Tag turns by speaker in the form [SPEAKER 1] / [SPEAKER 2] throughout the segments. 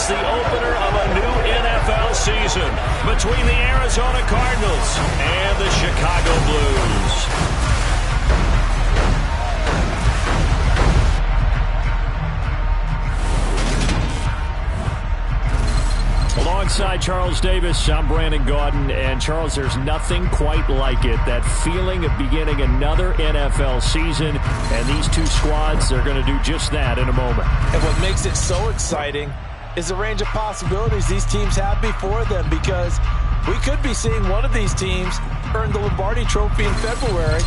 [SPEAKER 1] the opener of a new NFL season between the Arizona Cardinals and the Chicago Blues. Alongside Charles Davis, I'm Brandon Gaudin. And Charles, there's nothing quite like it. That feeling of beginning another NFL season. And these two squads, they're going to do just that in a moment.
[SPEAKER 2] And what makes it so exciting is the range of possibilities these teams have before them, because we could be seeing one of these teams earn the Lombardi Trophy in February,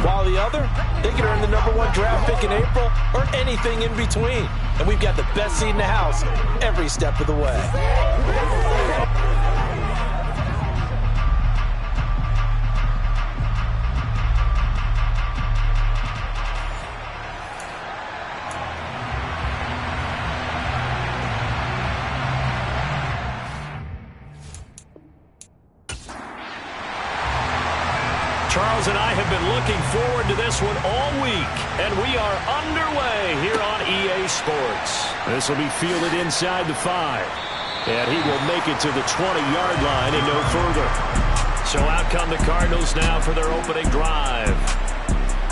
[SPEAKER 2] while the other, they could earn the #1 draft pick in April or anything in between. And we've got the best seat in the house every step of the way.
[SPEAKER 1] Charles and I have been looking forward to this one all week, and we are underway here on EA Sports. This will be fielded inside the 5, and he will make it to the 20-yard line and no further. So out come the Cardinals now for their opening drive.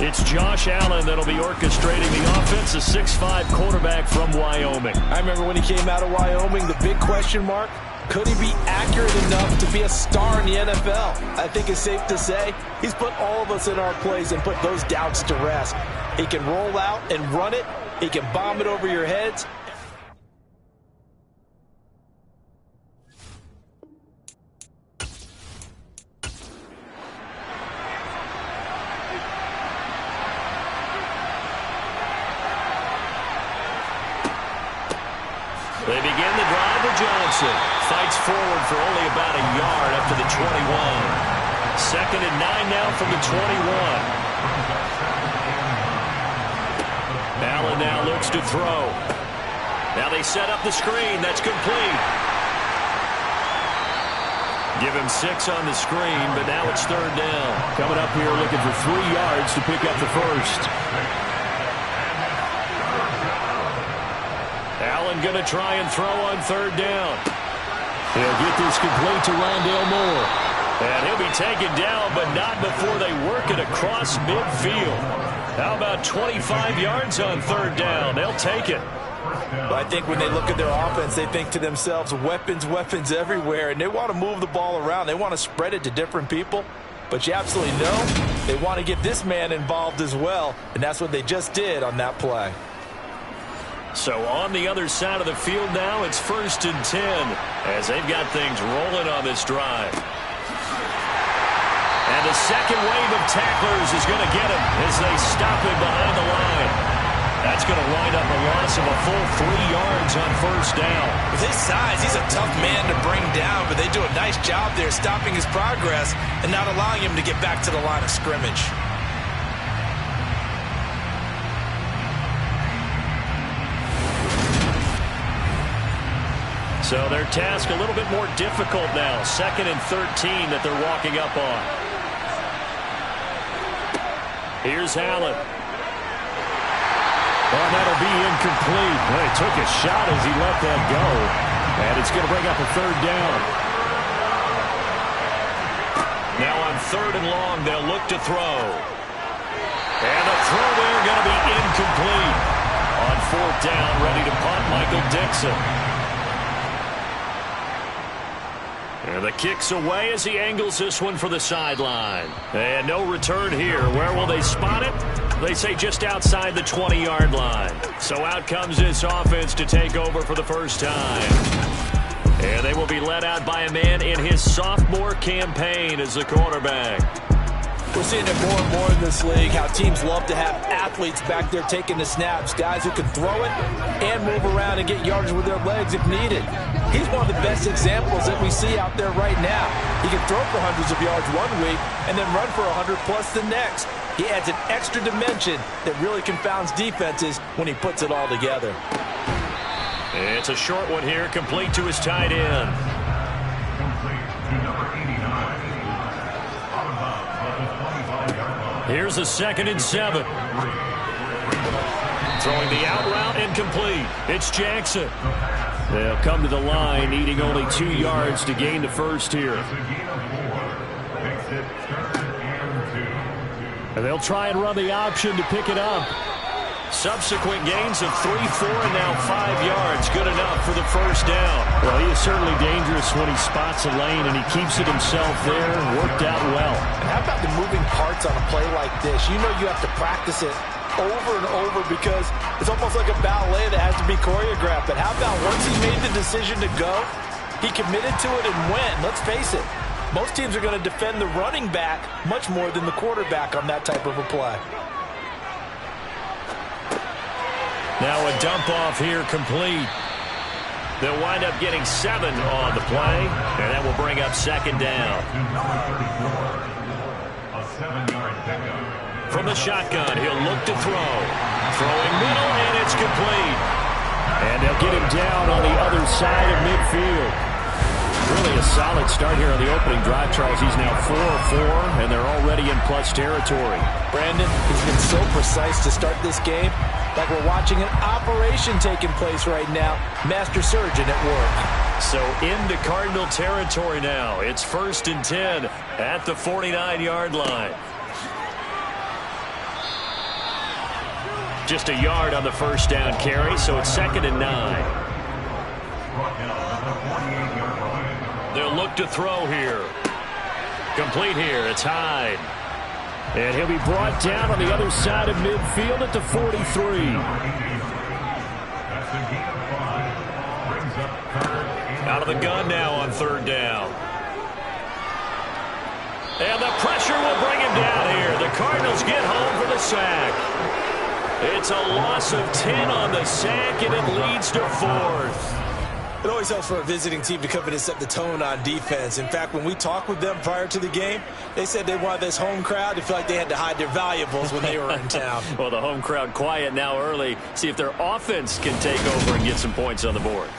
[SPEAKER 1] It's Josh Allen that'll be orchestrating the offense, a 6'5" quarterback from Wyoming.
[SPEAKER 2] I remember when he came out of Wyoming, the big question mark, could he be accurate enough to be a star in the NFL? I think it's safe to say he's put all of us in our place and put those doubts to rest. He can roll out and run it. He can bomb it over your heads.
[SPEAKER 1] They begin the drive with Johnson. Fights forward for only about a yard up to the 21. 2nd and 9 now from the 21. Allen now looks to throw. Now they set up the screen. That's complete. Give him 6 on the screen, but now it's 3rd down. Coming up here looking for 3 yards to pick up the first. Allen going to try and throw on 3rd down. He'll get this complete to Rondale Moore. And he'll be taken down, but not before they work it across midfield. How about 25 yards on 3rd down? They'll take it.
[SPEAKER 2] But I think when they look at their offense, they think to themselves, weapons, weapons everywhere. And they want to move the ball around. They want to spread it to different people. But you absolutely know they want to get this man involved as well. And that's what they just did on that play.
[SPEAKER 1] So on the other side of the field now, it's 1st and 10 as they've got things rolling on this drive. And the second wave of tacklers is going to get him as they stop him behind the line. That's going to wind up a loss of a full 3 yards on 1st down.
[SPEAKER 2] With his size, he's a tough man to bring down, but they do a nice job there stopping his progress and not allowing him to get back to the line of scrimmage.
[SPEAKER 1] So their task a little bit more difficult now. 2nd and 13 that they're walking up on. Here's Allen. And that'll be incomplete. Well, he took a shot as he let that go. And it's going to bring up a 3rd down. Now on 3rd and long, they'll look to throw. And the throw there going to be incomplete. On 4th down, ready to punt, Michael Dixon. And the kick's away as he angles this one for the sideline. And no return here. Where will they spot it? They say just outside the 20-yard line. So out comes this offense to take over for the first time. And they will be led out by a man in his sophomore campaign as the quarterback.
[SPEAKER 2] We're seeing it more and more in this league, how teams love to have athletes back there taking the snaps, guys who can throw it and move around and get yardage with their legs if needed. He's one of the best examples that we see out there right now. He can throw for hundreds of yards one week and then run for 100+ the next. He adds an extra dimension that really confounds defenses when he puts it all together.
[SPEAKER 1] It's a short one here, complete to his tight end. Here's a 2nd and 7. Throwing the out route incomplete. It's Jackson. They'll come to the line, needing only 2 yards to gain the first here. And they'll try and run the option to pick it up. Subsequent gains of 3, 4, and now 5 yards. Good enough for the first down. Well, he is certainly dangerous when he spots a lane, and he keeps it himself there. Worked out well.
[SPEAKER 2] And how about the moving parts on a play like this? You know you have to practice it over and over because it's almost like a ballet that has to be choreographed. But how about once he made the decision to go, he committed to it and went. Let's face it, most teams are going to defend the running back much more than the quarterback on that type of a play.
[SPEAKER 1] Now a dump off here complete. They'll wind up getting 7 on the play, and that will bring up second down.
[SPEAKER 3] A 7-yard pickup.
[SPEAKER 1] From the shotgun, he'll look to throw. Throwing middle, and it's complete. And they'll get him down on the other side of midfield. Really a solid start here on the opening drive, Charles. He's now 4-4, and they're already in plus territory.
[SPEAKER 2] Brandon, he's been so precise to start this game. Like we're watching an operation taking place right now. Master surgeon at work.
[SPEAKER 1] So into Cardinal territory now. It's 1st and 10 at the 49-yard line. Just a yard on the first down carry, so it's 2nd and 9. They'll look to throw here. Complete here. It's Hyde. And he'll be brought down on the other side of midfield at the 43. Out of the gun now on 3rd down. And the pressure will bring him down here. The Cardinals get home for the sack. It's a loss of 10 on the sack, and it leads to 4th.
[SPEAKER 2] It always helps for a visiting team to come in and set the tone on defense. In fact, when we talked with them prior to the game, they said they wanted this home crowd to feel like they had to hide their valuables when they were in town.
[SPEAKER 1] Well, the home crowd quiet now early. See if their offense can take over and get some points on the board.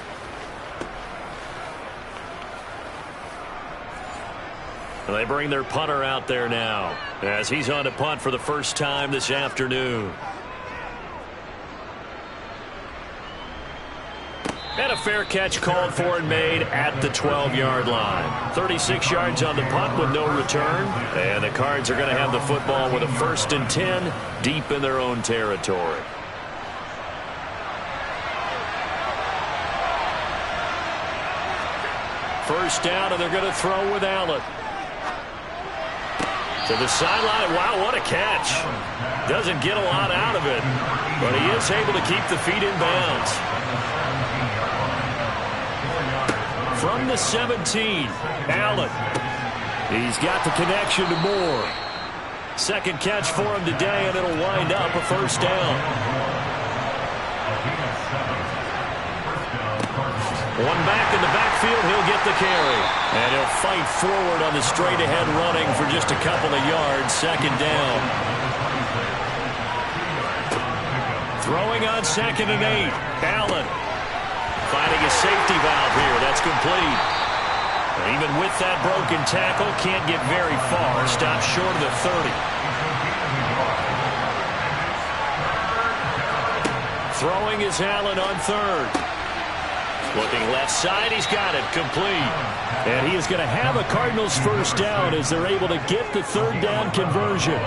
[SPEAKER 1] And they bring their punter out there now as he's on to punt for the first time this afternoon. And a fair catch called for and made at the 12-yard line. 36 yards on the punt with no return. And the Cards are going to have the football with a 1st and 10 deep in their own territory. First down, and they're going to throw with Allen. To the sideline. Wow, what a catch. Doesn't get a lot out of it, but he is able to keep the feet in bounds. From the 17, Allen. He's got the connection to Moore. Second catch for him today, and it'll wind up a first down. One back in the backfield, he'll get the carry. And he'll fight forward on the straight-ahead running for just a couple of yards. Second down. Throwing on 2nd and 8. Allen finding a safety valve here. That's complete. And even with that broken tackle, can't get very far. Stops short of the 30. Throwing is Allen on 3rd. Looking left side, he's got it, complete. And he is going to have a Cardinals first down as they're able to get the 3rd down conversion.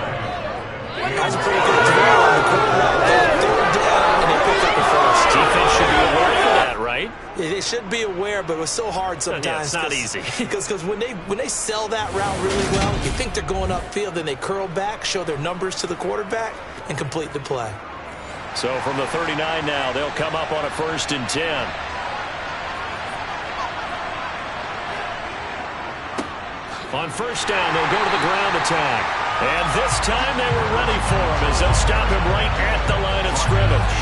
[SPEAKER 2] That's a pretty good throw on the quarterback. 3rd down, and they pick up the first.
[SPEAKER 1] Defense should be aware of that, right?
[SPEAKER 2] They should be aware, but it was so hard sometimes.
[SPEAKER 1] Yeah, it's not easy.
[SPEAKER 2] Because when they sell that route really well, you think they're going upfield, then they curl back, show their numbers to the quarterback, and complete the play.
[SPEAKER 1] So from the 39 now, they'll come up on a 1st and 10. On first down, they'll go to the ground attack. And this time they were ready for him as they'll stop him right at the line of scrimmage.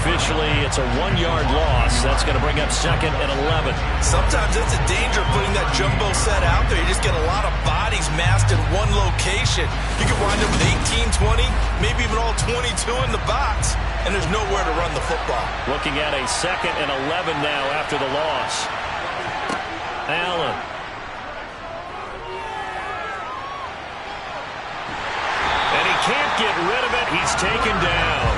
[SPEAKER 1] Officially, it's a 1-yard loss. That's going to bring up 2nd and 11.
[SPEAKER 2] Sometimes that's a danger putting that jumbo set out there. You just get a lot of bodies massed in one location. You could wind up with 18, 20, maybe even all 22 in the box, and there's nowhere to run the football.
[SPEAKER 1] Looking at a 2nd and 11 now after the loss. Allen. And he can't get rid of it. He's taken down.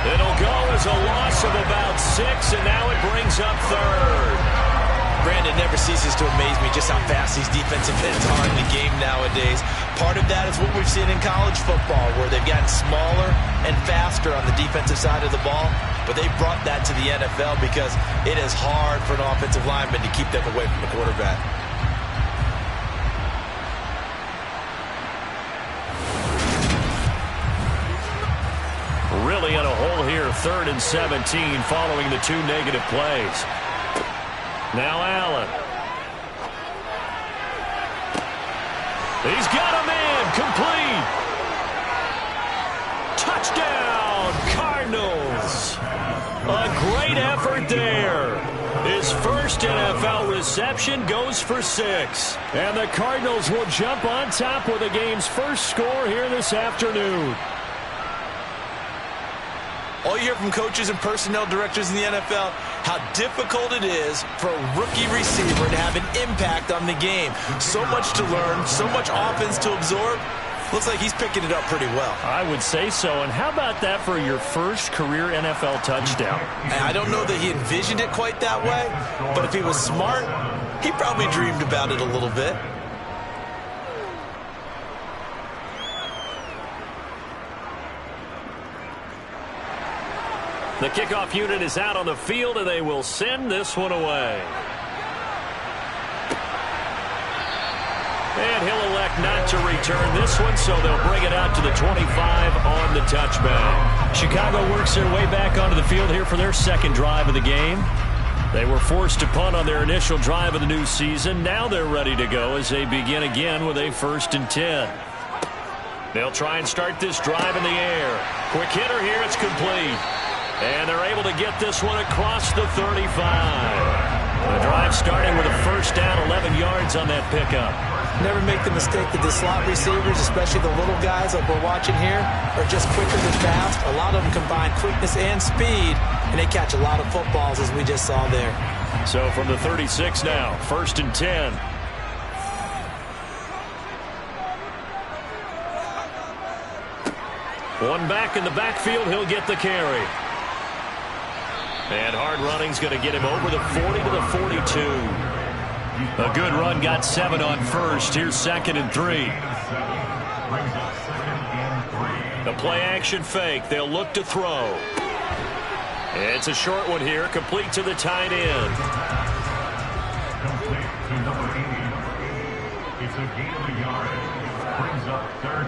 [SPEAKER 1] It'll go as a loss of about 6, and now it brings up third.
[SPEAKER 2] Brandon, never ceases to amaze me just how fast these defensive ends are in the game nowadays. Part of that is what we've seen in college football, where they've gotten smaller and faster on the defensive side of the ball. But they brought that to the NFL because it is hard for an offensive lineman to keep them away from the quarterback.
[SPEAKER 1] Really in a hole here, 3rd and 17 following the 2 negative plays. Now Allen. He's got a man, complete. Touchdown, Cardinals. A great effort there. His first NFL reception goes for 6. And the Cardinals will jump on top with the game's first score here this afternoon.
[SPEAKER 2] All you hear from coaches and personnel directors in the NFL, how difficult it is for a rookie receiver to have an impact on the game. So much to learn, so much offense to absorb. Looks like he's picking it up pretty well.
[SPEAKER 1] I would say so. And how about that for your first career NFL touchdown?
[SPEAKER 2] I don't know that he envisioned it quite that way, but if he was smart, he probably dreamed about it a little bit.
[SPEAKER 1] The kickoff unit is out on the field, and they will send this one away. And he'll elect not to return this one, so they'll bring it out to the 25 on the touchback. Chicago works their way back onto the field here for their second drive of the game. They were forced to punt on their initial drive of the new season. Now they're ready to go as they begin again with a 1st and 10. They'll try and start this drive in the air. Quick hitter here, it's complete. And they're able to get this one across the 35. The drive starting with a 1st down, 11 yards on that pickup.
[SPEAKER 2] Never make the mistake that the slot receivers, especially the little guys like we're watching here, are just quicker than fast. A lot of them combine quickness and speed, and they catch a lot of footballs, as we just saw there.
[SPEAKER 1] So from the 36 now, 1st and 10. One back in the backfield, he'll get the carry. And hard running's going to get him over the 40 to the 42. A good run, got 7 on 1st. Here's 2nd and 3. The play action fake. They'll look to throw. It's a short one here, complete to the tight end.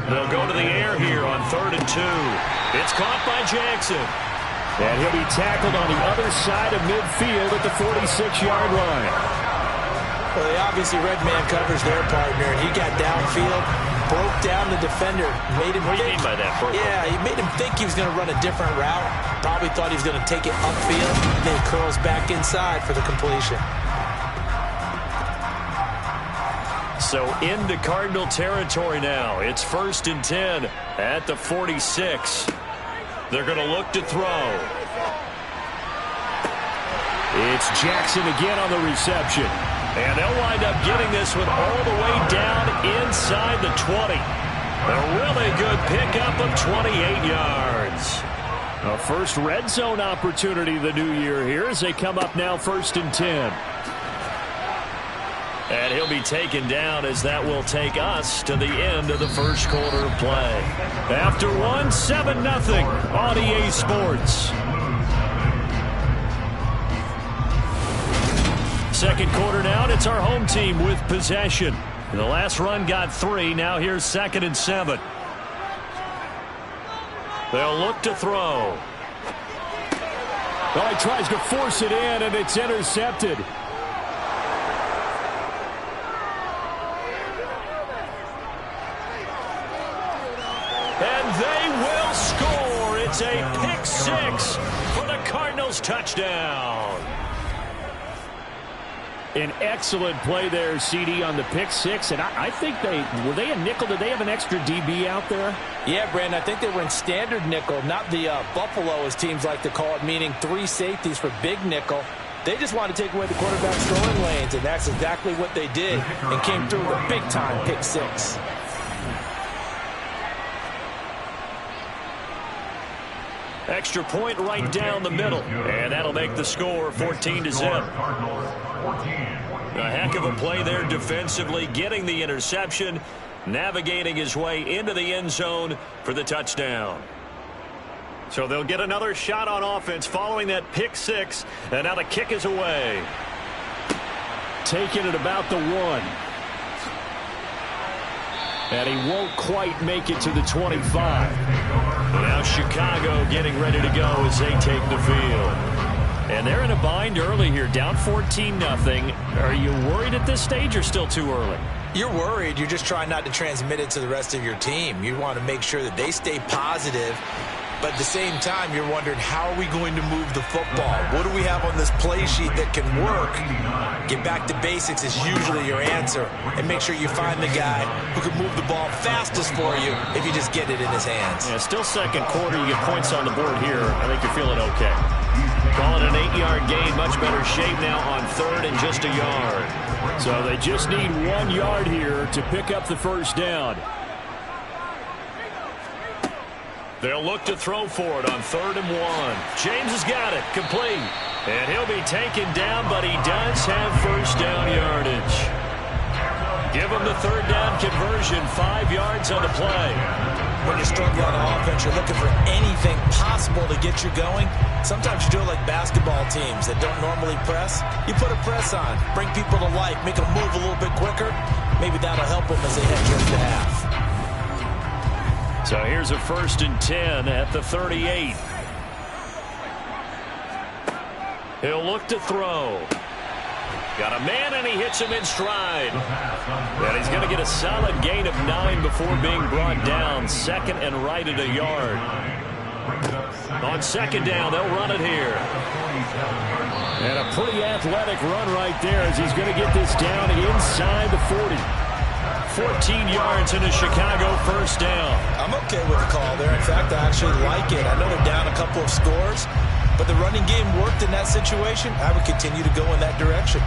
[SPEAKER 1] They'll go to the air here on 3rd and 2. It's caught by Jackson. And he'll be tackled on the other side of midfield at the 46-yard line.
[SPEAKER 2] Well, they obviously red man covers their partner, and he got downfield, broke down the defender, made him
[SPEAKER 1] What do you mean by that?
[SPEAKER 2] Yeah, he made him think he was going to run a different route. Probably thought he was going to take it upfield, then he curls back inside for the completion.
[SPEAKER 1] So into Cardinal territory now. It's 1st and 10 at the 46. They're going to look to throw. It's Jackson again on the reception. And they'll wind up getting this one all the way down inside the 20. A really good pickup of 28 yards. A first red zone opportunity the new year here as they come up now 1st and 10. And he'll be taken down as that will take us to the end of the first quarter of play. After one, 7-0 on EA Sports. Second quarter now, and it's our home team with possession. The last run got 3. Now here's 2nd and 7. They'll look to throw.
[SPEAKER 4] Well, he tries to force it in, and it's intercepted.
[SPEAKER 1] And they will score. It's a pick 6 for the Cardinals touchdown.
[SPEAKER 4] An excellent play there, CD, on the pick 6. And I think were they a nickel? Did they have an extra DB out there?
[SPEAKER 2] Yeah, Brandon, I think they were in standard nickel, not the Buffalo, as teams like to call it, meaning 3 safeties for big nickel. They just wanted to take away the quarterback's throwing lanes, and that's exactly what they did and came through with a big-time pick 6.
[SPEAKER 1] Extra point right down the middle. And that'll make the score 14-0. A heck of a play there defensively, getting the interception, navigating his way into the end zone for the touchdown. So they'll get another shot on offense following that pick six, and now the kick is away.
[SPEAKER 4] Taking it about the 1. And he won't quite make it to the 25.
[SPEAKER 1] Now Chicago getting ready to go as they take the field. And they're in a bind early here, down 14-0. Are you worried at this stage or still too early?
[SPEAKER 2] You're worried. You're just trying not to transmit it to the rest of your team. You want to make sure that they stay positive. But at the same time, you're wondering, how are we going to move the football? What do we have on this play sheet that can work? Get back to basics is usually your answer. And make sure you find the guy who can move the ball fastest for you if you just get it in his hands.
[SPEAKER 1] Yeah, still second quarter. You get points on the board here. I think you're feeling okay. Calling an 8-yard gain. Much better shape now on third and just a yard.
[SPEAKER 4] So they just need 1 yard here to pick up the first down.
[SPEAKER 1] They'll look to throw for it on 3rd and 1. James has got it. Complete. And he'll be taken down, but he does have first down yardage. Give him the 3rd down conversion. 5 yards on the play.
[SPEAKER 2] When you're struggling on offense, you're looking for anything possible to get you going. Sometimes you do it like basketball teams that don't normally press. You put a press on, bring people to life, make them move a little bit quicker. Maybe that'll help them as they head towards the half.
[SPEAKER 1] So here's a 1st and 10 at the 38. He'll look to throw. Got a man, and he hits him in stride. And he's going to get a solid gain of 9 before being brought down. 2nd and right at a yard. On 2nd down, they'll run it here.
[SPEAKER 4] And a pretty athletic run right there as he's going to get this down inside the 40.
[SPEAKER 1] 14 yards in a Chicago first down.
[SPEAKER 2] I'm okay with the call there. In fact, I actually like it. I know they're down a couple of scores, but the running game worked in that situation. I would continue to go in that direction.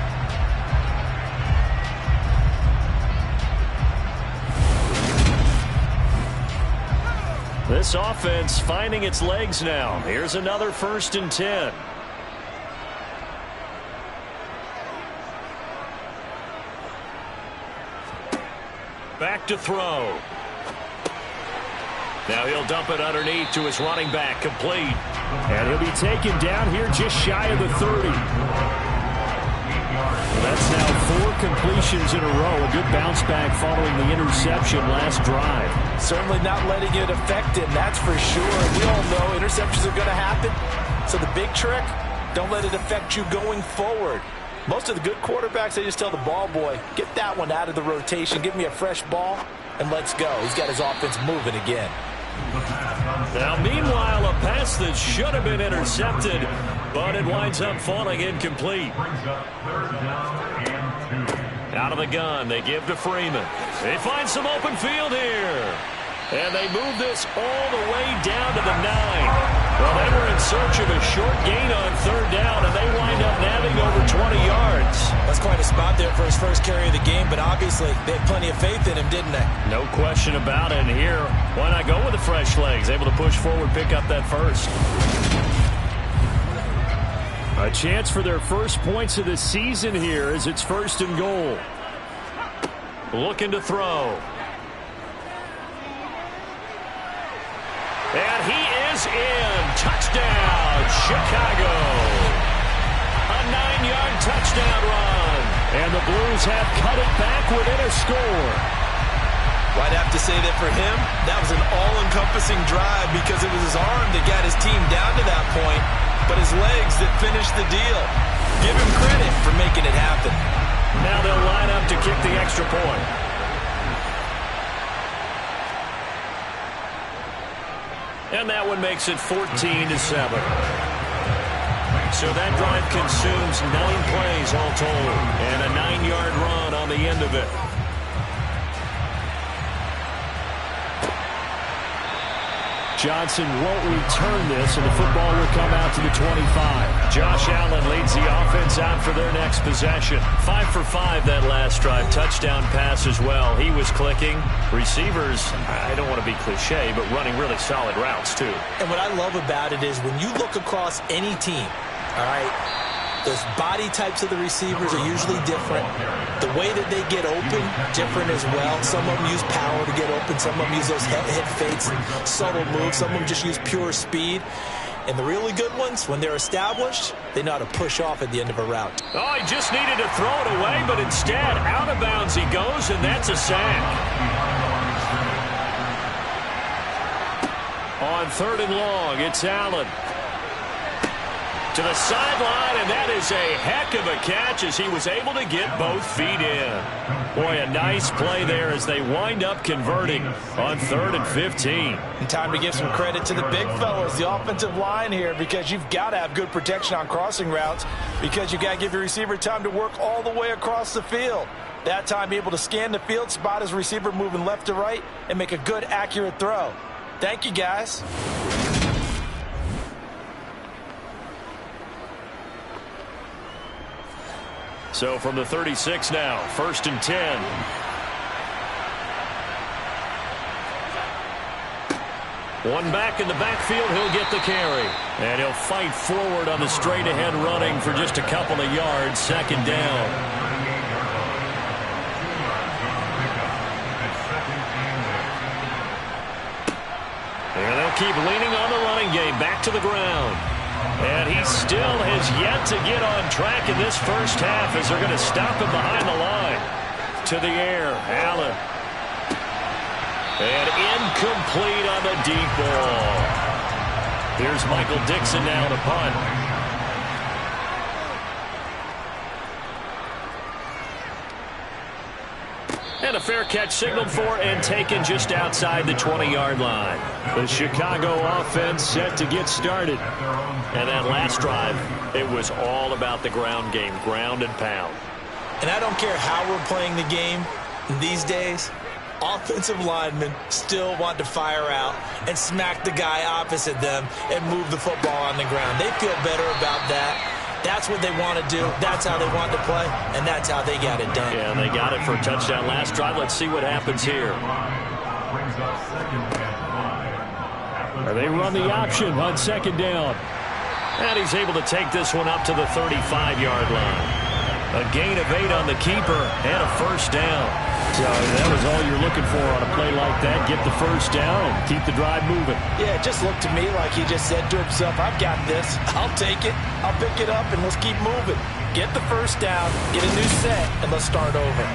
[SPEAKER 1] This offense finding its legs now. Here's another 1st and 10. Back to throw. Now he'll dump it underneath to his running back. Complete.
[SPEAKER 4] And he'll be taken down here just shy of the 30. That's now 4 completions in a row. A good bounce back following the interception last drive.
[SPEAKER 2] Certainly not letting it affect him, that's for sure. We all know interceptions are going to happen. So the big trick, don't let it affect you going forward. Most of the good quarterbacks, they just tell the ball boy, get that one out of the rotation, give me a fresh ball, and let's go. He's got his offense moving again.
[SPEAKER 1] Now, meanwhile, a pass that should have been intercepted, but it winds up falling incomplete. Out of the gun, they give to Freeman. They find some open field here. And they move this all the way down to the 9. Well, they were in search of a short gain on 3rd down, and they wind up nabbing over 20 yards.
[SPEAKER 2] That's quite a spot there for his first carry of the game, but obviously they had plenty of faith in him, didn't they?
[SPEAKER 1] No question about it. And here, why not go with the fresh legs? Able to push forward, pick up that first.
[SPEAKER 4] A chance for their first points of the season here as it's 1st and goal.
[SPEAKER 1] Looking to throw. And he is in. Touchdown, Chicago. A 9-yard touchdown run.
[SPEAKER 4] And the Blues have cut it back within a score.
[SPEAKER 2] Well, I'd have to say that for him, that was an all-encompassing drive because it was his arm that got his team down to that point, but his legs that finished the deal. Give him credit for making it happen.
[SPEAKER 1] Now they'll line up to kick the extra point. And that one makes it 14-7. So that drive consumes 9 plays all told, and a 9-yard run on the end of it. Johnson won't return this, and the football will come out to the 25. Josh Allen leads the offense out for their next possession. 5 for 5 that last drive. Touchdown pass as well. He was clicking. Receivers, I don't want to be cliche, but running really solid routes too.
[SPEAKER 2] And what I love about it is when you look across any team, all right, those body types of the receivers are usually different. The way that they get open, different as well. Some of them use power to get open. Some of them use those head fakes and subtle moves. Some of them just use pure speed. And the really good ones, when they're established, they know how to push off at the end of a route.
[SPEAKER 1] Oh, he just needed to throw it away, but instead, out of bounds he goes, and that's a sack. On 3rd and long, it's Allen. To the sideline, and that is a heck of a catch as he was able to get both feet in. Boy, a nice play there as they wind up converting on 3rd and 15.
[SPEAKER 2] And time to give some credit to the big fellas, the offensive line here, because you've got to have good protection on crossing routes because you've got to give your receiver time to work all the way across the field. That time, be able to scan the field, spot his receiver moving left to right, and make a good, accurate throw. Thank you, guys.
[SPEAKER 1] So from the 36 now, 1st and 10. One back in the backfield, he'll get the carry. And he'll fight forward on the straight-ahead running for just a couple of yards, 2nd down. And they'll keep leaning on the running game, back to the ground. And he still has yet to get on track in this first half as they're going to stop him behind the line. To the air, Allen. And incomplete on the deep ball. Here's Michael Dixon now to punt. And a fair catch signaled for and taken just outside the 20-yard line. The Chicago offense set to get started. And that last drive, it was all about the ground game, ground and pound.
[SPEAKER 2] And I don't care how we're playing the game these days, offensive linemen still want to fire out and smack the guy opposite them and move the football on the ground. They feel better about that. That's what they want to do. That's how they want to play, and that's how they got it done.
[SPEAKER 1] Yeah, they got it for a touchdown last drive. Let's see what happens here. They run the option on 2nd down. And he's able to take this one up to the 35-yard line. A gain of 8 on the keeper and a 1st down. So that was all you're looking for on a play like that. Get the 1st down and keep the drive moving.
[SPEAKER 2] Yeah, it just looked to me like he just said to himself, I've got this. I'll take it. I'll pick it up, and let's keep moving. Get the 1st down, get a new set, and let's start over.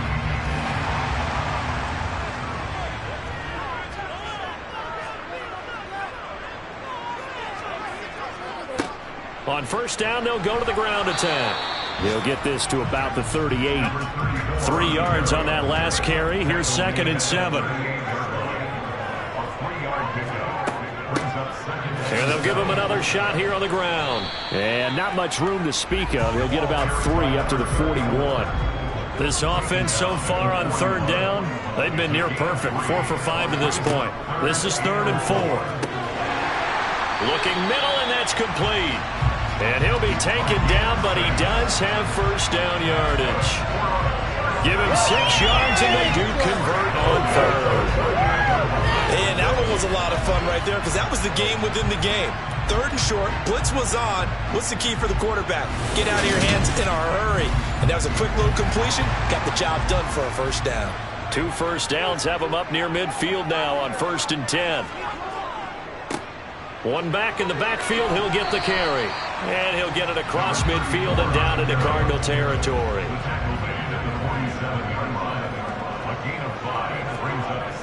[SPEAKER 1] On 1st down, they'll go to the ground attack. They'll get this to about the 38. 3 yards on that last carry. Here's 2nd and 7. And they'll give him another shot here on the ground. And not much room to speak of. He'll get about 3 up to the 41. This offense so far on 3rd down, they've been near perfect. 4 for 5 to this point. This is 3rd and 4. Looking middle, and that's complete. And he'll be taken down, but he does have 1st down yardage. Give him 6 yards, and they do convert on 3rd.
[SPEAKER 2] And that one was a lot of fun right there because that was the game within the game. 3rd and short, blitz was on. What's the key for the quarterback? Get out of your hands in a hurry. And that was a quick little completion. Got the job done for a 1st down.
[SPEAKER 1] 2 1st downs have him up near midfield now on 1st and 10. One back in the backfield, he'll get the carry. And he'll get it across midfield and down into Cardinal territory.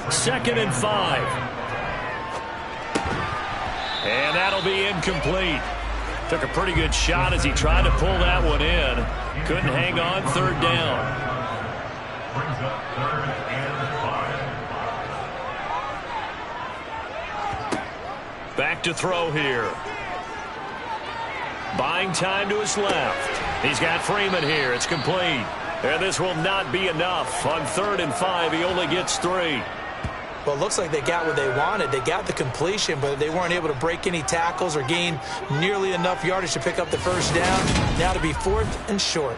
[SPEAKER 1] 2nd and 5. And that'll be incomplete. Took a pretty good shot as he tried to pull that one in. Couldn't hang on, 3rd down.
[SPEAKER 3] Brings up 3rd and 5.
[SPEAKER 1] Back to throw here. Buying time to his left. He's got Freeman here. It's complete. And this will not be enough. On 3rd and 5, he only gets 3.
[SPEAKER 2] Well, it looks like they got what they wanted. They got the completion, but they weren't able to break any tackles or gain nearly enough yardage to pick up the first down. Now to be 4th and short.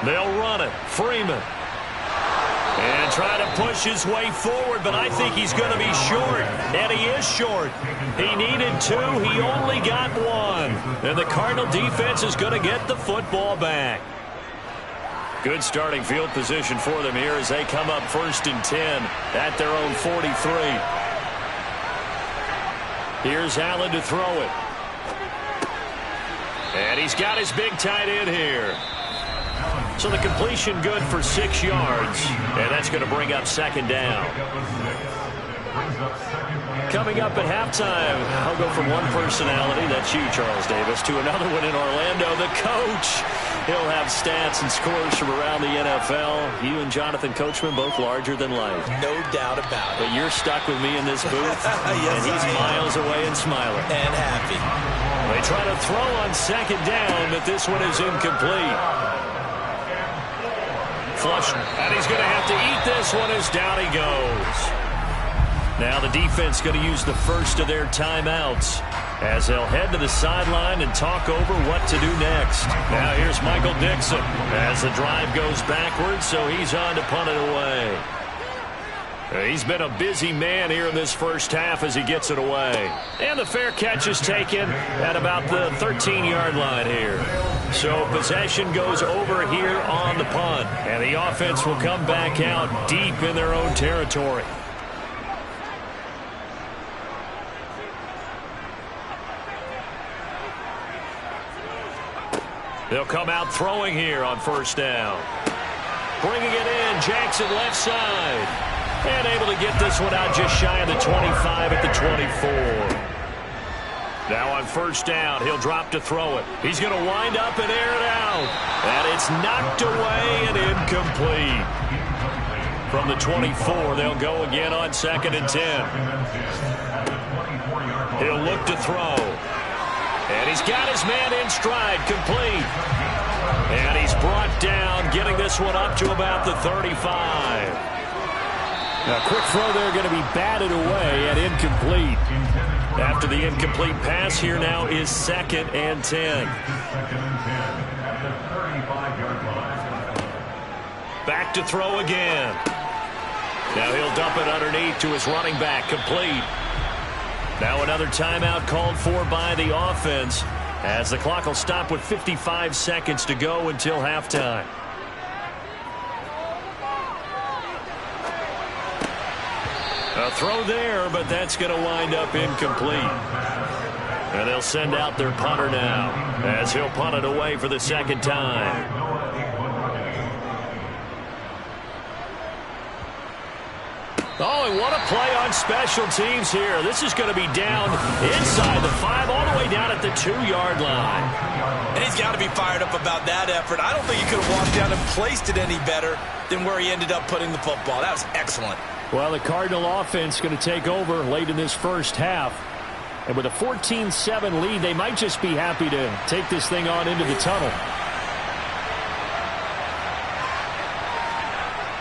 [SPEAKER 1] They'll run it. Freeman. And try to push his way forward, but I think he's going to be short. And he is short. He needed 2. He only got 1. And the Cardinal defense is going to get the football back. Good starting field position for them here as they come up 1st and 10 at their own 43. Here's Allen to throw it. And he's got his big tight end here. So the completion good for 6 yards. And that's going to bring up 2nd down. Coming up at halftime, I'll go from one personality, that's you, Charles Davis, to another one in Orlando, the coach. He'll have stats and scores from around the NFL. You and Jonathan Coachman, both larger than life.
[SPEAKER 2] No doubt about it.
[SPEAKER 1] But you're stuck with me in this booth,
[SPEAKER 2] yes,
[SPEAKER 1] and he's miles away and smiling.
[SPEAKER 2] And happy.
[SPEAKER 1] They try to throw on 2nd down, but this one is incomplete. Flush, and he's going to have to eat this one as down he goes. Now the defense going to use the first of their timeouts as they'll head to the sideline and talk over what to do next. Now here's Michael Dixon as the drive goes backwards, so he's on to punt it away. He's been a busy man here in this first half as he gets it away. And the fair catch is taken at about the 13-yard line here. So possession goes over here on the punt. And the offense will come back out deep in their own territory. They'll come out throwing here on 1st down. Bringing it in, Jackson left side. And able to get this one out just shy of the 25 at the 24. Now on 1st down, he'll drop to throw it. He's going to wind up and air it out. And it's knocked away and incomplete. From the 24, they'll go again on 2nd and 10. He'll look to throw. And he's got his man in stride, complete. And he's brought down, getting this one up to about the 35.
[SPEAKER 4] Now, quick throw there going to be batted away and incomplete.
[SPEAKER 1] After the incomplete pass, here now is 2nd and 10. Back to throw again. Now he'll dump it underneath to his running back, complete. Now another timeout called for by the offense as the clock will stop with 55 seconds to go until halftime. A throw there, but that's going to wind up incomplete. And they'll send out their punter now as he'll punt it away for the 2nd time. Oh, and what a play on special teams here. This is going to be down inside the 5, all the way down at the 2-yard line.
[SPEAKER 2] And he's got to be fired up about that effort. I don't think he could have walked down and placed it any better than where he ended up putting the football. That was excellent.
[SPEAKER 4] Well, the Cardinal offense going to take over late in this first half. And with a 14-7 lead, they might just be happy to take this thing on into the tunnel.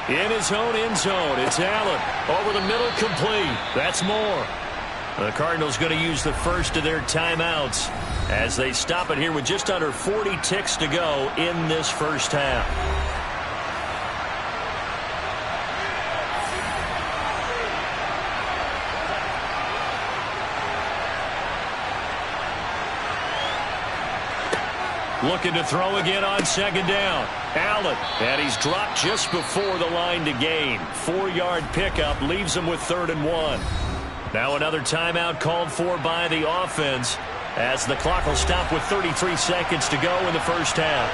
[SPEAKER 1] In his own end zone, it's Allen. Over the middle, complete. That's more. The Cardinals going to use the first of their timeouts as they stop it here with just under 40 ticks to go in this first half. Looking to throw again on 2nd down. Allen, and he's dropped just before the line to gain. 4-yard pickup leaves him with 3rd and 1. Now another timeout called for by the offense as the clock will stop with 33 seconds to go in the first half.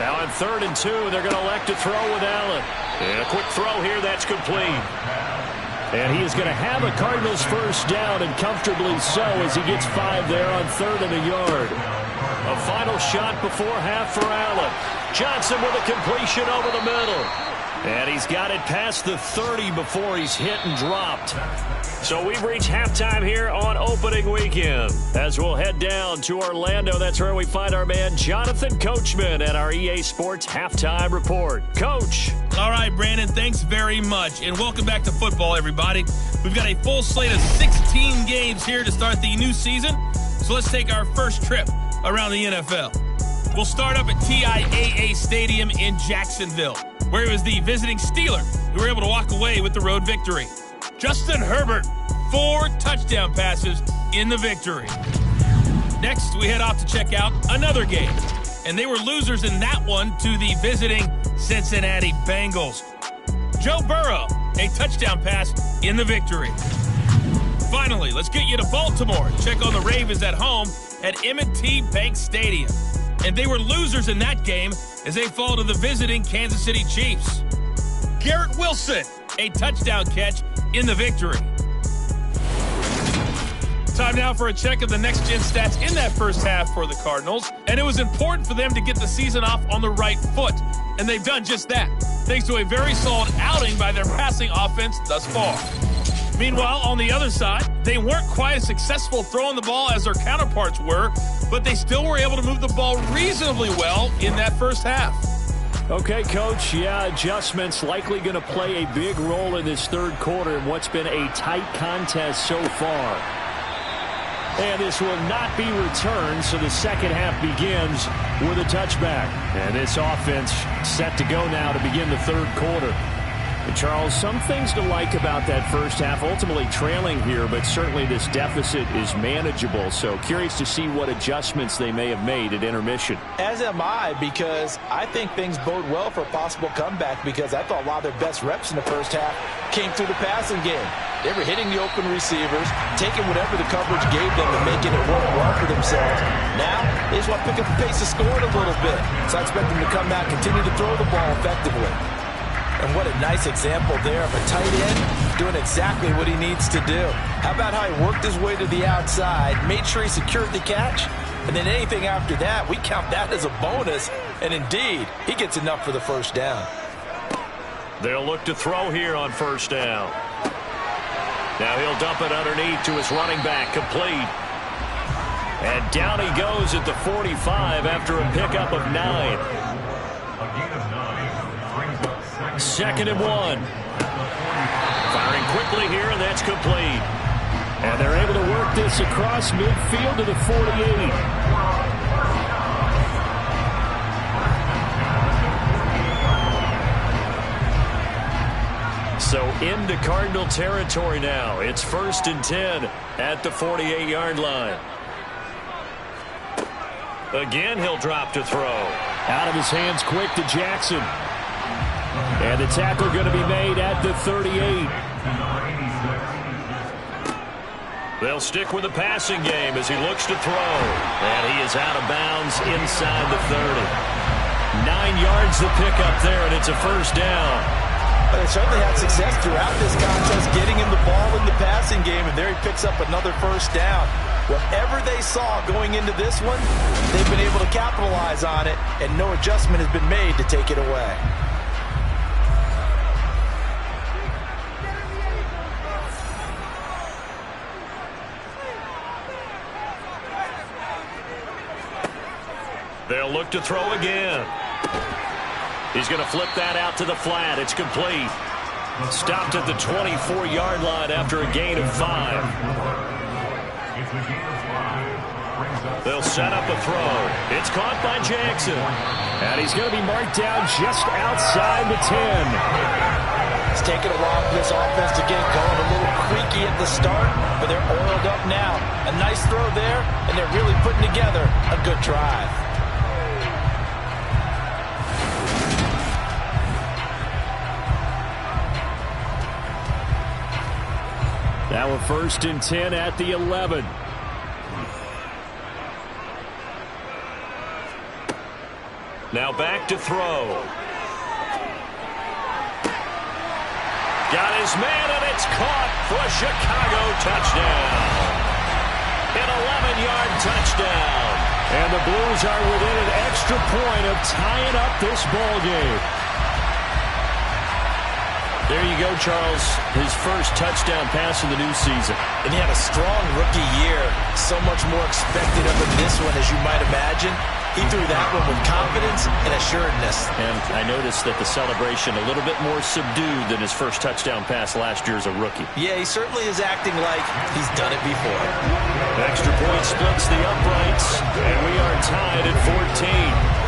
[SPEAKER 1] Now on 3rd and 2, they're going to elect to throw with Allen. And a quick throw here, that's complete.
[SPEAKER 4] And he is going to have a Cardinals first down, and comfortably so, as he gets 5 there on 3rd and a yard.
[SPEAKER 1] A final shot before half for Allen. Johnson with a completion over the middle.
[SPEAKER 4] And he's got it past the 30 before he's hit and dropped. So we've reached halftime here on opening weekend. As we'll head down to Orlando, that's where we find our man Jonathan Coachman at our EA Sports Halftime Report. Coach.
[SPEAKER 5] All right, Brandon, thanks very much. And welcome back to football, everybody. We've got a full slate of 16 games here to start the new season. So let's take our first trip around the NFL. We'll start up at TIAA Stadium in Jacksonville, where it was the visiting Steelers who were able to walk away with the road victory. Justin Herbert, 4 touchdown passes in the victory. Next, we head off to check out another game, and they were losers in that one to the visiting Cincinnati Bengals. Joe Burrow, a touchdown pass in the victory. Finally, let's get you to Baltimore. Check on the Ravens at home at M&T Bank Stadium. And they were losers in that game as they fall to the visiting Kansas City Chiefs. Garrett Wilson, a touchdown catch in the victory. Time now for a check of the next-gen stats in that first half for the Cardinals. And it was important for them to get the season off on the right foot. And they've done just that, thanks to a very solid outing by their passing offense thus far. Meanwhile, on the other side, they weren't quite as successful throwing the ball as their counterparts were, but they still were able to move the ball reasonably well in that first half.
[SPEAKER 4] Okay, Coach, adjustments likely going to play a big role in this third quarter in what's been a tight contest so far. And this will not be returned, so the second half begins with a touchback. And this offense set to go now to begin the third quarter. And Charles, some things to like about that first half, ultimately trailing here, but certainly this deficit is manageable. So curious to see what adjustments they may have made at intermission.
[SPEAKER 2] As am I, because I think things bode well for a possible comeback, because I thought a lot of their best reps in the first half came through the passing game. They were hitting the open receivers, taking whatever the coverage gave them and making it work well for themselves. Now, they just want to pick up the pace of scoring a little bit. So I expect them to come out, continue to throw the ball effectively. And what a nice example there of a tight end doing exactly what he needs to do. How about how he worked his way to the outside, made sure he secured the catch, and then anything after that, we count that as a bonus. And indeed, he gets enough for the first down.
[SPEAKER 4] They'll look to throw here on first down. Now he'll dump it underneath to his running back, complete. And down he goes at the 45 after a pickup of 9. Second and 1. Firing quickly here, and that's complete. And they're able to work this across midfield to the 48. So into Cardinal territory now. It's 1st and 10 at the 48-yard line. Again, he'll drop to throw. Out of his hands quick to Jackson. And the tackle going to be made at the 38. They'll stick with the passing game as he looks to throw. And he is out of bounds inside the 30. 9 yards to pick up there, and it's a first down.
[SPEAKER 2] But they certainly had success throughout this contest getting him the ball in the passing game, and there he picks up another first down. Whatever they saw going into this one, they've been able to capitalize on it, and no adjustment has been made to take it away.
[SPEAKER 4] They'll look to throw again. He's going to flip that out to the flat. It's complete. Stopped at the 24-yard line after a gain of 5. They'll set up a throw. It's caught by Jackson. And he's going to be marked down just outside the 10.
[SPEAKER 2] It's taken a while for this offense to get going. A little creaky at the start, but they're oiled up now. A nice throw there, and they're really putting together a good drive.
[SPEAKER 4] Now a 1st and 10 at the 11. Now back to throw. Got his man, and it's caught for a Chicago touchdown. An 11-yard touchdown. And the Blues are within an extra point of tying up this ball game.
[SPEAKER 1] There you go, Charles. His first touchdown pass of the new season.
[SPEAKER 2] And he had a strong rookie year. So much more expected of him this one, as you might imagine. He threw that one with confidence and assuredness.
[SPEAKER 1] And I noticed that the celebration a little bit more subdued than his first touchdown pass last year as a rookie.
[SPEAKER 2] Yeah, he certainly is acting like he's done it before.
[SPEAKER 1] Extra point splits the uprights, and we are tied at 14.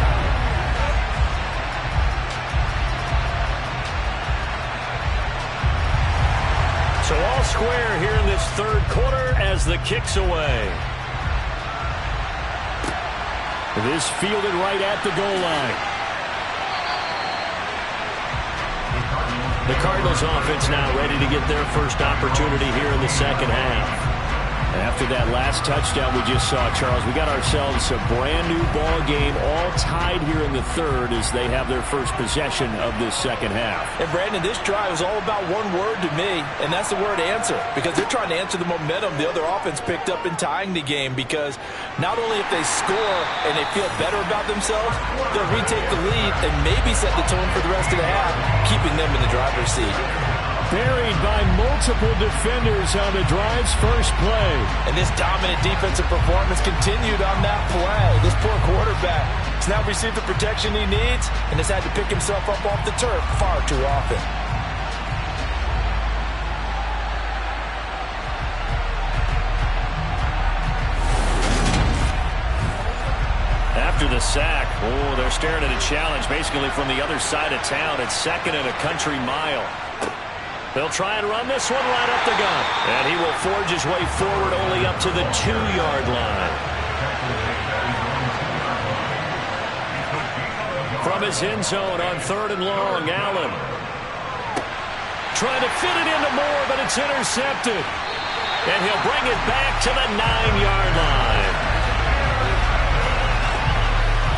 [SPEAKER 1] So all square here in this third quarter as the kick's away. This fielded right at the goal line. The Cardinals offense now ready to get their first opportunity here in the second half. After that last touchdown we just saw, Charles, we got ourselves a brand new ball game, all tied here in the third as they have their first possession of this second half.
[SPEAKER 2] And Brandon, this drive is all about one word to me, and that's the word answer, because they're trying to answer the momentum the other offense picked up in tying the game, because not only if they score and they feel better about themselves, they'll retake the lead and maybe set the tone for the rest of the half, keeping them in the driver's seat.
[SPEAKER 4] Buried by multiple defenders on the drive's first play.
[SPEAKER 2] And this dominant defensive performance continued on that play. This poor quarterback has now received the protection he needs and has had to pick himself up off the turf far too often.
[SPEAKER 1] After the sack, they're staring at a challenge basically from the other side of town. It's second and a country mile. They'll try and run this one right up the gut. And he will forge his way forward only up to the 2-yard line. From his end zone on 3rd and long, Allen. Trying to fit it into Moore, but it's intercepted. And he'll bring it back to the 9-yard line.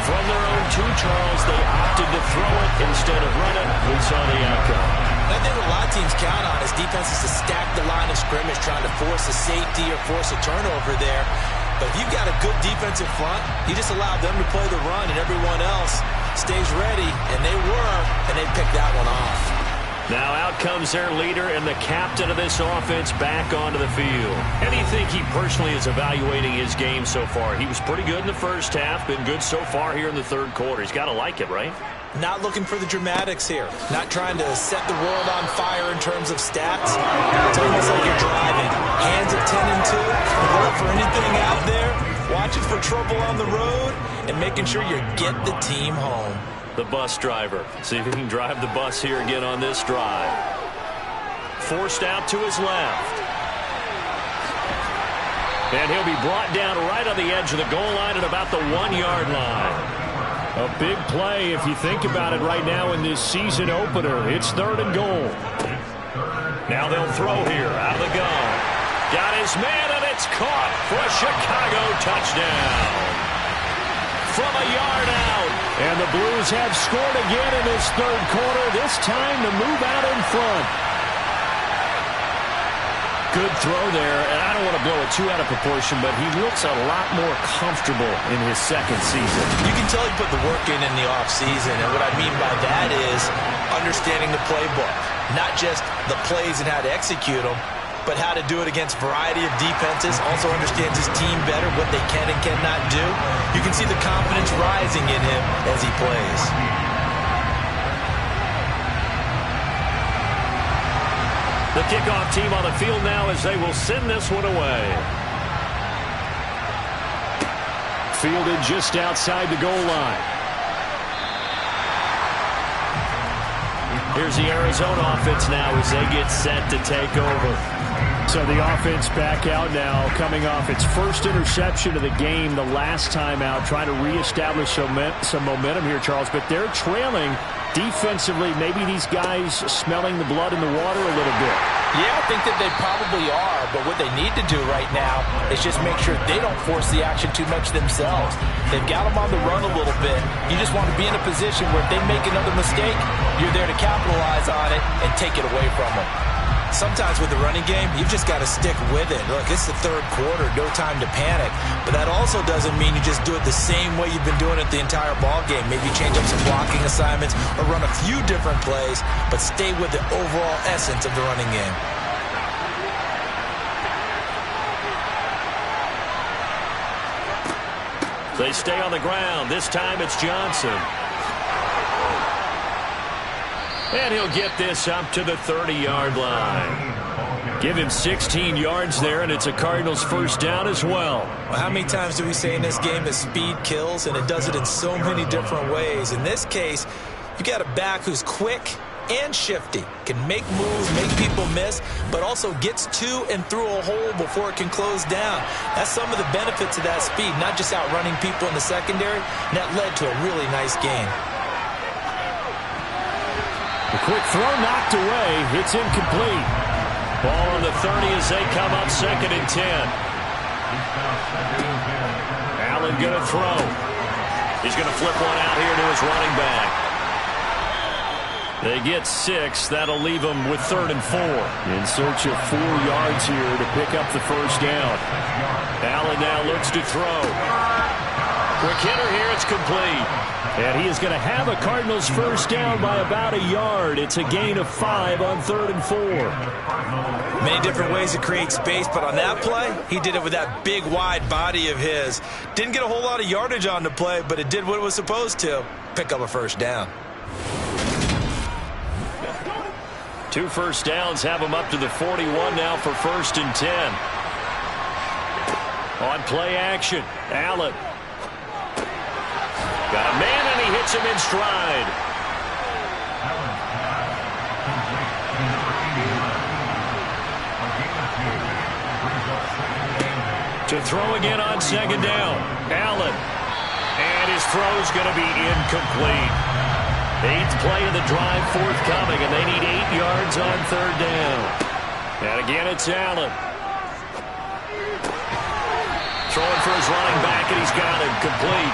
[SPEAKER 1] From their own 2, Charles, they opted to throw it instead of run it. We saw the outcome.
[SPEAKER 2] I think what a lot of teams count on is defenses to stack the line of scrimmage, trying to force a safety or force a turnover there. But if you've got a good defensive front, you just allow them to play the run and everyone else stays ready, and they were, and they picked that one off.
[SPEAKER 1] Now out comes their leader and the captain of this offense back onto the field. And do you think he personally is evaluating his game so far? He was pretty good in the first half, been good so far here in the third quarter. He's got to like it, right?
[SPEAKER 2] Not looking for the dramatics here. Not trying to set the world on fire in terms of stats. It's almost like you're driving. Hands at 10 and 2. Look for anything out there. Watching for trouble on the road. And making sure you get the team home.
[SPEAKER 1] The bus driver. See if he can drive the bus here again on this drive. Forced out to his left. And he'll be brought down right on the edge of the goal line at about the 1-yard line. A big play if you think about it right now in this season opener. It's 3rd and goal. Now they'll throw here out of the gun. Got his man, and it's caught for a Chicago touchdown. From a yard out.
[SPEAKER 4] And the Blues have scored again in this third quarter, this time to move out in front.
[SPEAKER 1] Good throw there, and I don't want to blow it too out of proportion, but he looks a lot more comfortable in his second season.
[SPEAKER 2] You can tell he put the work in the offseason, and what I mean by that is understanding the playbook. Not just the plays and how to execute them, but how to do it against a variety of defenses. Also understands his team better, what they can and cannot do. You can see the confidence rising in him as he plays.
[SPEAKER 1] The kickoff team on the field now as they will send this one away.
[SPEAKER 4] Fielded just outside the goal line.
[SPEAKER 1] Here's the Arizona offense now as they get set to take over.
[SPEAKER 4] So the offense back out now, coming off its first interception of the game the last time out, trying to reestablish some momentum here, Charles. But they're trailing defensively. Maybe these guys smelling the blood in the water a little bit.
[SPEAKER 2] Yeah, I think that they probably are. But what they need to do right now is just make sure they don't force the action too much themselves. They've got them on the run a little bit. You just want to be in a position where if they make another mistake, you're there to capitalize on it and take it away from them. Sometimes with the running game, you've just got to stick with it. Look, it's the third quarter, no time to panic. But that also doesn't mean you just do it the same way you've been doing it the entire ball game. Maybe change up some blocking assignments or run a few different plays, but stay with the overall essence of the running game.
[SPEAKER 4] They stay on the ground. This time it's Johnson. And he'll get this up to the 30-yard line. Give him 16 yards there, and it's a Cardinals first down as well.
[SPEAKER 2] Well, how many times do we say in this game that speed kills, and it does it in so many different ways? In this case, you got a back who's quick and shifty, can make moves, make people miss, but also gets to and through a hole before it can close down. That's some of the benefits of that speed, not just outrunning people in the secondary, and that led to a really nice game.
[SPEAKER 4] A quick throw knocked away. It's incomplete. Ball on the 30 as they come up 2nd and 10. Allen going to throw. He's going to flip one out here to his running back. They get 6. That'll leave them with 3rd and 4. In search of 4 yards here to pick up the first down. Allen now looks to throw. Quick hitter here. It's complete. And he is going to have a Cardinals first down by about a yard. It's a gain of 5 on 3rd and 4.
[SPEAKER 2] Many different ways to create space, but on that play, he did it with that big, wide body of his. Didn't get a whole lot of yardage on the play, but it did what it was supposed to. Pick up a first down.
[SPEAKER 4] 2 first downs have him up to the 41 now for 1st and 10. On play action, Allen. Got a man, and he hits him in stride. To throw again on 2nd down. Allen. And his throw's going to be incomplete. 8th play of the drive forthcoming, and they need 8 yards on 3rd down. And again, it's Allen. Throwing for his running back, and he's got him complete.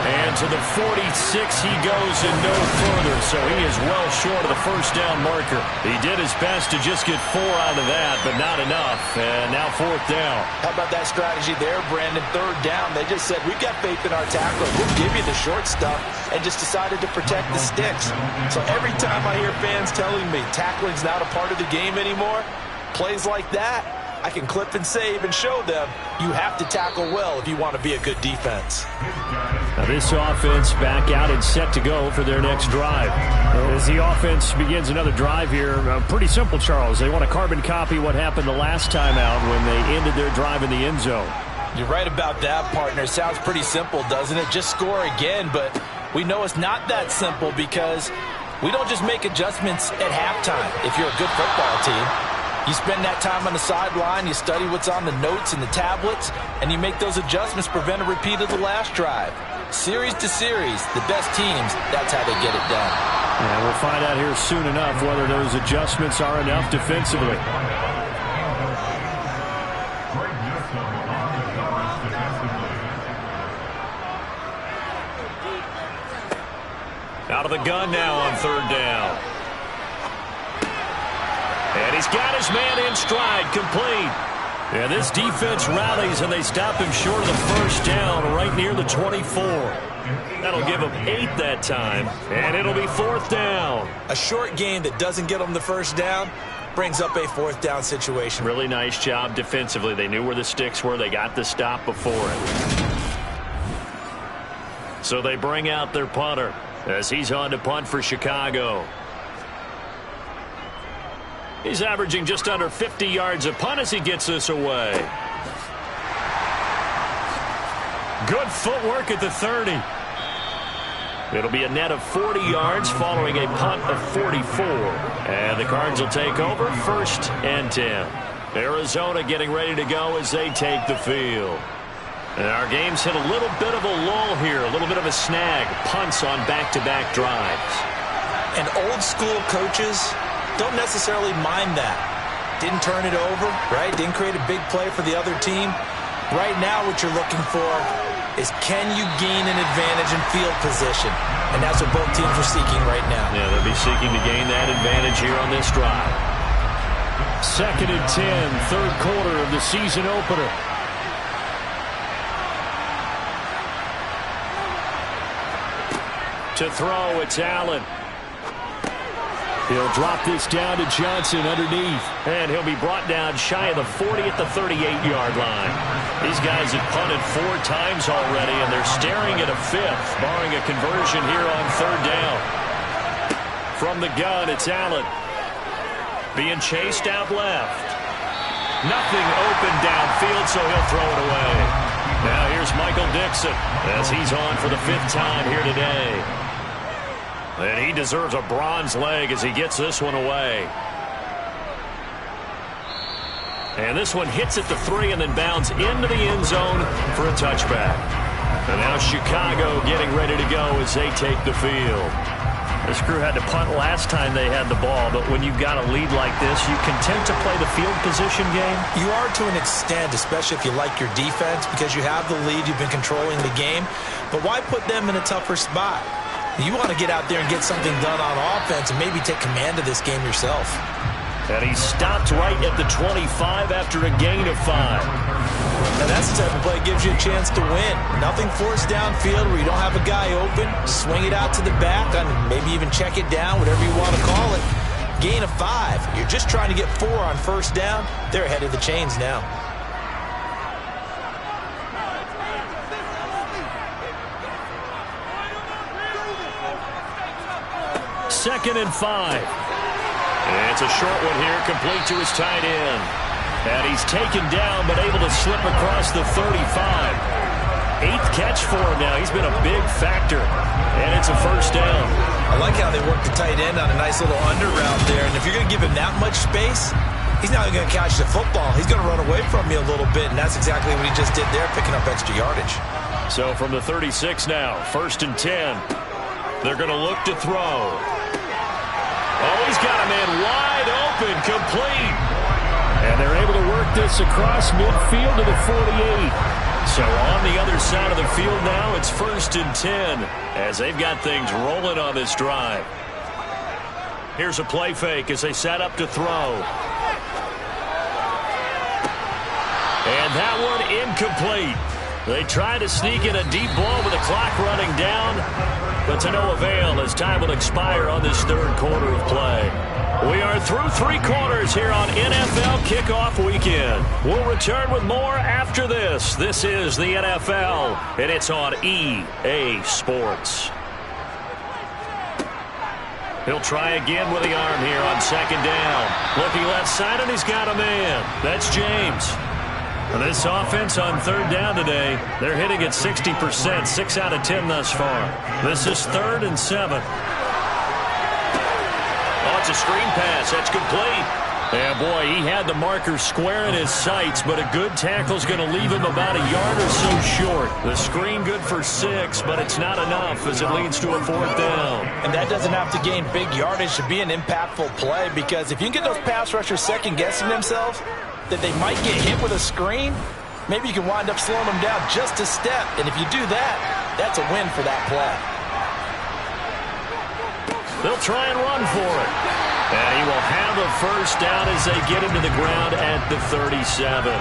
[SPEAKER 4] And to the 46 he goes and no further, so he is well short of the first down marker. He did his best to just get 4 out of that, but not enough. And now 4th down.
[SPEAKER 2] How about that strategy there, Brandon? 3rd down. They just said, we've got faith in our tackler. We'll give you the short stuff, and just decided to protect the sticks. So every time I hear fans telling me tackling's not a part of the game anymore, plays like that, I can clip and save and show them you have to tackle well if you want to be a good defense.
[SPEAKER 4] Now this offense back out and set to go for their next drive. As the offense begins another drive here, pretty simple, Charles. They want to carbon copy what happened the last time out when they ended their drive in the end zone.
[SPEAKER 2] You're right about that, partner. Sounds pretty simple, doesn't it? Just score again, but we know it's not that simple because we don't just make adjustments at halftime if you're a good football team. You spend that time on the sideline, you study what's on the notes and the tablets, and you make those adjustments to prevent a repeat of the last drive. Series to series, the best teams, that's how they get it done.
[SPEAKER 4] And we'll find out here soon enough whether those adjustments are enough defensively. Out of the gun now on 3rd down. And he's got his man in stride, complete. And this defense rallies, and they stop him short of the first down right near the 24. That'll give him 8 that time, and it'll be 4th down.
[SPEAKER 2] A short game that doesn't get them the first down brings up a 4th down situation.
[SPEAKER 4] Really nice job defensively. They knew where the sticks were. They got the stop before it. So they bring out their punter as he's on to punt for Chicago. He's averaging just under 50 yards a punt as he gets this away. Good footwork at the 30. It'll be a net of 40 yards following a punt of 44. And the Cards will take over 1st and 10. Arizona getting ready to go as they take the field. And our game's hit a little bit of a lull here, a little bit of a snag. Punts on back-to-back drives.
[SPEAKER 2] And old school coaches don't necessarily mind that. Didn't turn it over, right? Didn't create a big play for the other team. Right now what you're looking for is can you gain an advantage in field position? And that's what both teams are seeking right now.
[SPEAKER 4] Yeah, they'll be seeking to gain that advantage here on this drive. 2nd and 10, third quarter of the season opener. To throw, it's Allen. He'll drop this down to Johnson underneath.
[SPEAKER 1] And he'll be brought down shy of the 40 at the 38-yard line. These guys have punted 4 times already, and they're staring at a 5th, barring a conversion here on 3rd down. From the gun, it's Allen. Being chased out left. Nothing open downfield, so he'll throw it away. Now here's Michael Dixon as he's on for the 5th time here today. And he deserves a bronze leg as he gets this one away. And this one hits at the 3 and then bounds into the end zone for a touchback. And now Chicago getting ready to go as they take the field.
[SPEAKER 4] This crew had to punt last time they had the ball, but when you've got a lead like this, you content to play the field position game?
[SPEAKER 2] You are to an extent, especially if you like your defense, because you have the lead, you've been controlling the game. But why put them in a tougher spot? You want to get out there and get something done on offense and maybe take command of this game yourself.
[SPEAKER 1] And he stopped right at the 25 after a gain of 5.
[SPEAKER 2] Now that's the type of play that gives you a chance to win. Nothing forced downfield where you don't have a guy open. Swing it out to the back and maybe even check it down, whatever you want to call it. Gain of 5. You're just trying to get 4 on 1st down. They're ahead of the chains now.
[SPEAKER 4] Second and 5.
[SPEAKER 1] It's a short one here, complete to his tight end. And he's taken down, but able to slip across the 35. 8th catch for him now. He's been a big factor. And it's a 1st down.
[SPEAKER 2] I like how they work the tight end on a nice little under route there. And if you're going to give him that much space, he's not going to catch the football. He's going to run away from you a little bit. And that's exactly what he just did there, picking up extra yardage.
[SPEAKER 1] So from the 36 now, 1st and 10. They're going to look to throw. Oh, he's got a man wide open, complete.
[SPEAKER 4] And they're able to work this across midfield to the 48.
[SPEAKER 1] So on the other side of the field now, it's 1st and 10 as they've got things rolling on this drive. Here's a play fake as they set up to throw. And that one incomplete. They try to sneak in a deep ball with the clock running down, but to no avail as time will expire on this 3rd quarter of play. We are through 3 quarters here on NFL Kickoff Weekend. We'll return with more after this. This is the NFL, and it's on EA Sports. He'll try again with the arm here on 2nd down. Looking left side, and he's got a man. That's James. This offense on 3rd down today, they're hitting at 60%, 6 out of 10 thus far. This is 3rd and 7. Oh, it's a screen pass. That's complete. Yeah, boy, he had the marker square in his sights, but a good tackle's going to leave him about a yard or so short. The screen good for 6, but it's not enough as it leads to a 4th down.
[SPEAKER 2] And that doesn't have to gain big yardage to be an impactful play, because if you can get those pass rushers second-guessing themselves, that they might get hit with a screen, maybe you can wind up slowing them down just a step. And if you do that, that's a win for that play.
[SPEAKER 1] They'll try and run for it. And he will have a 1st down as they get him to the ground at the 37.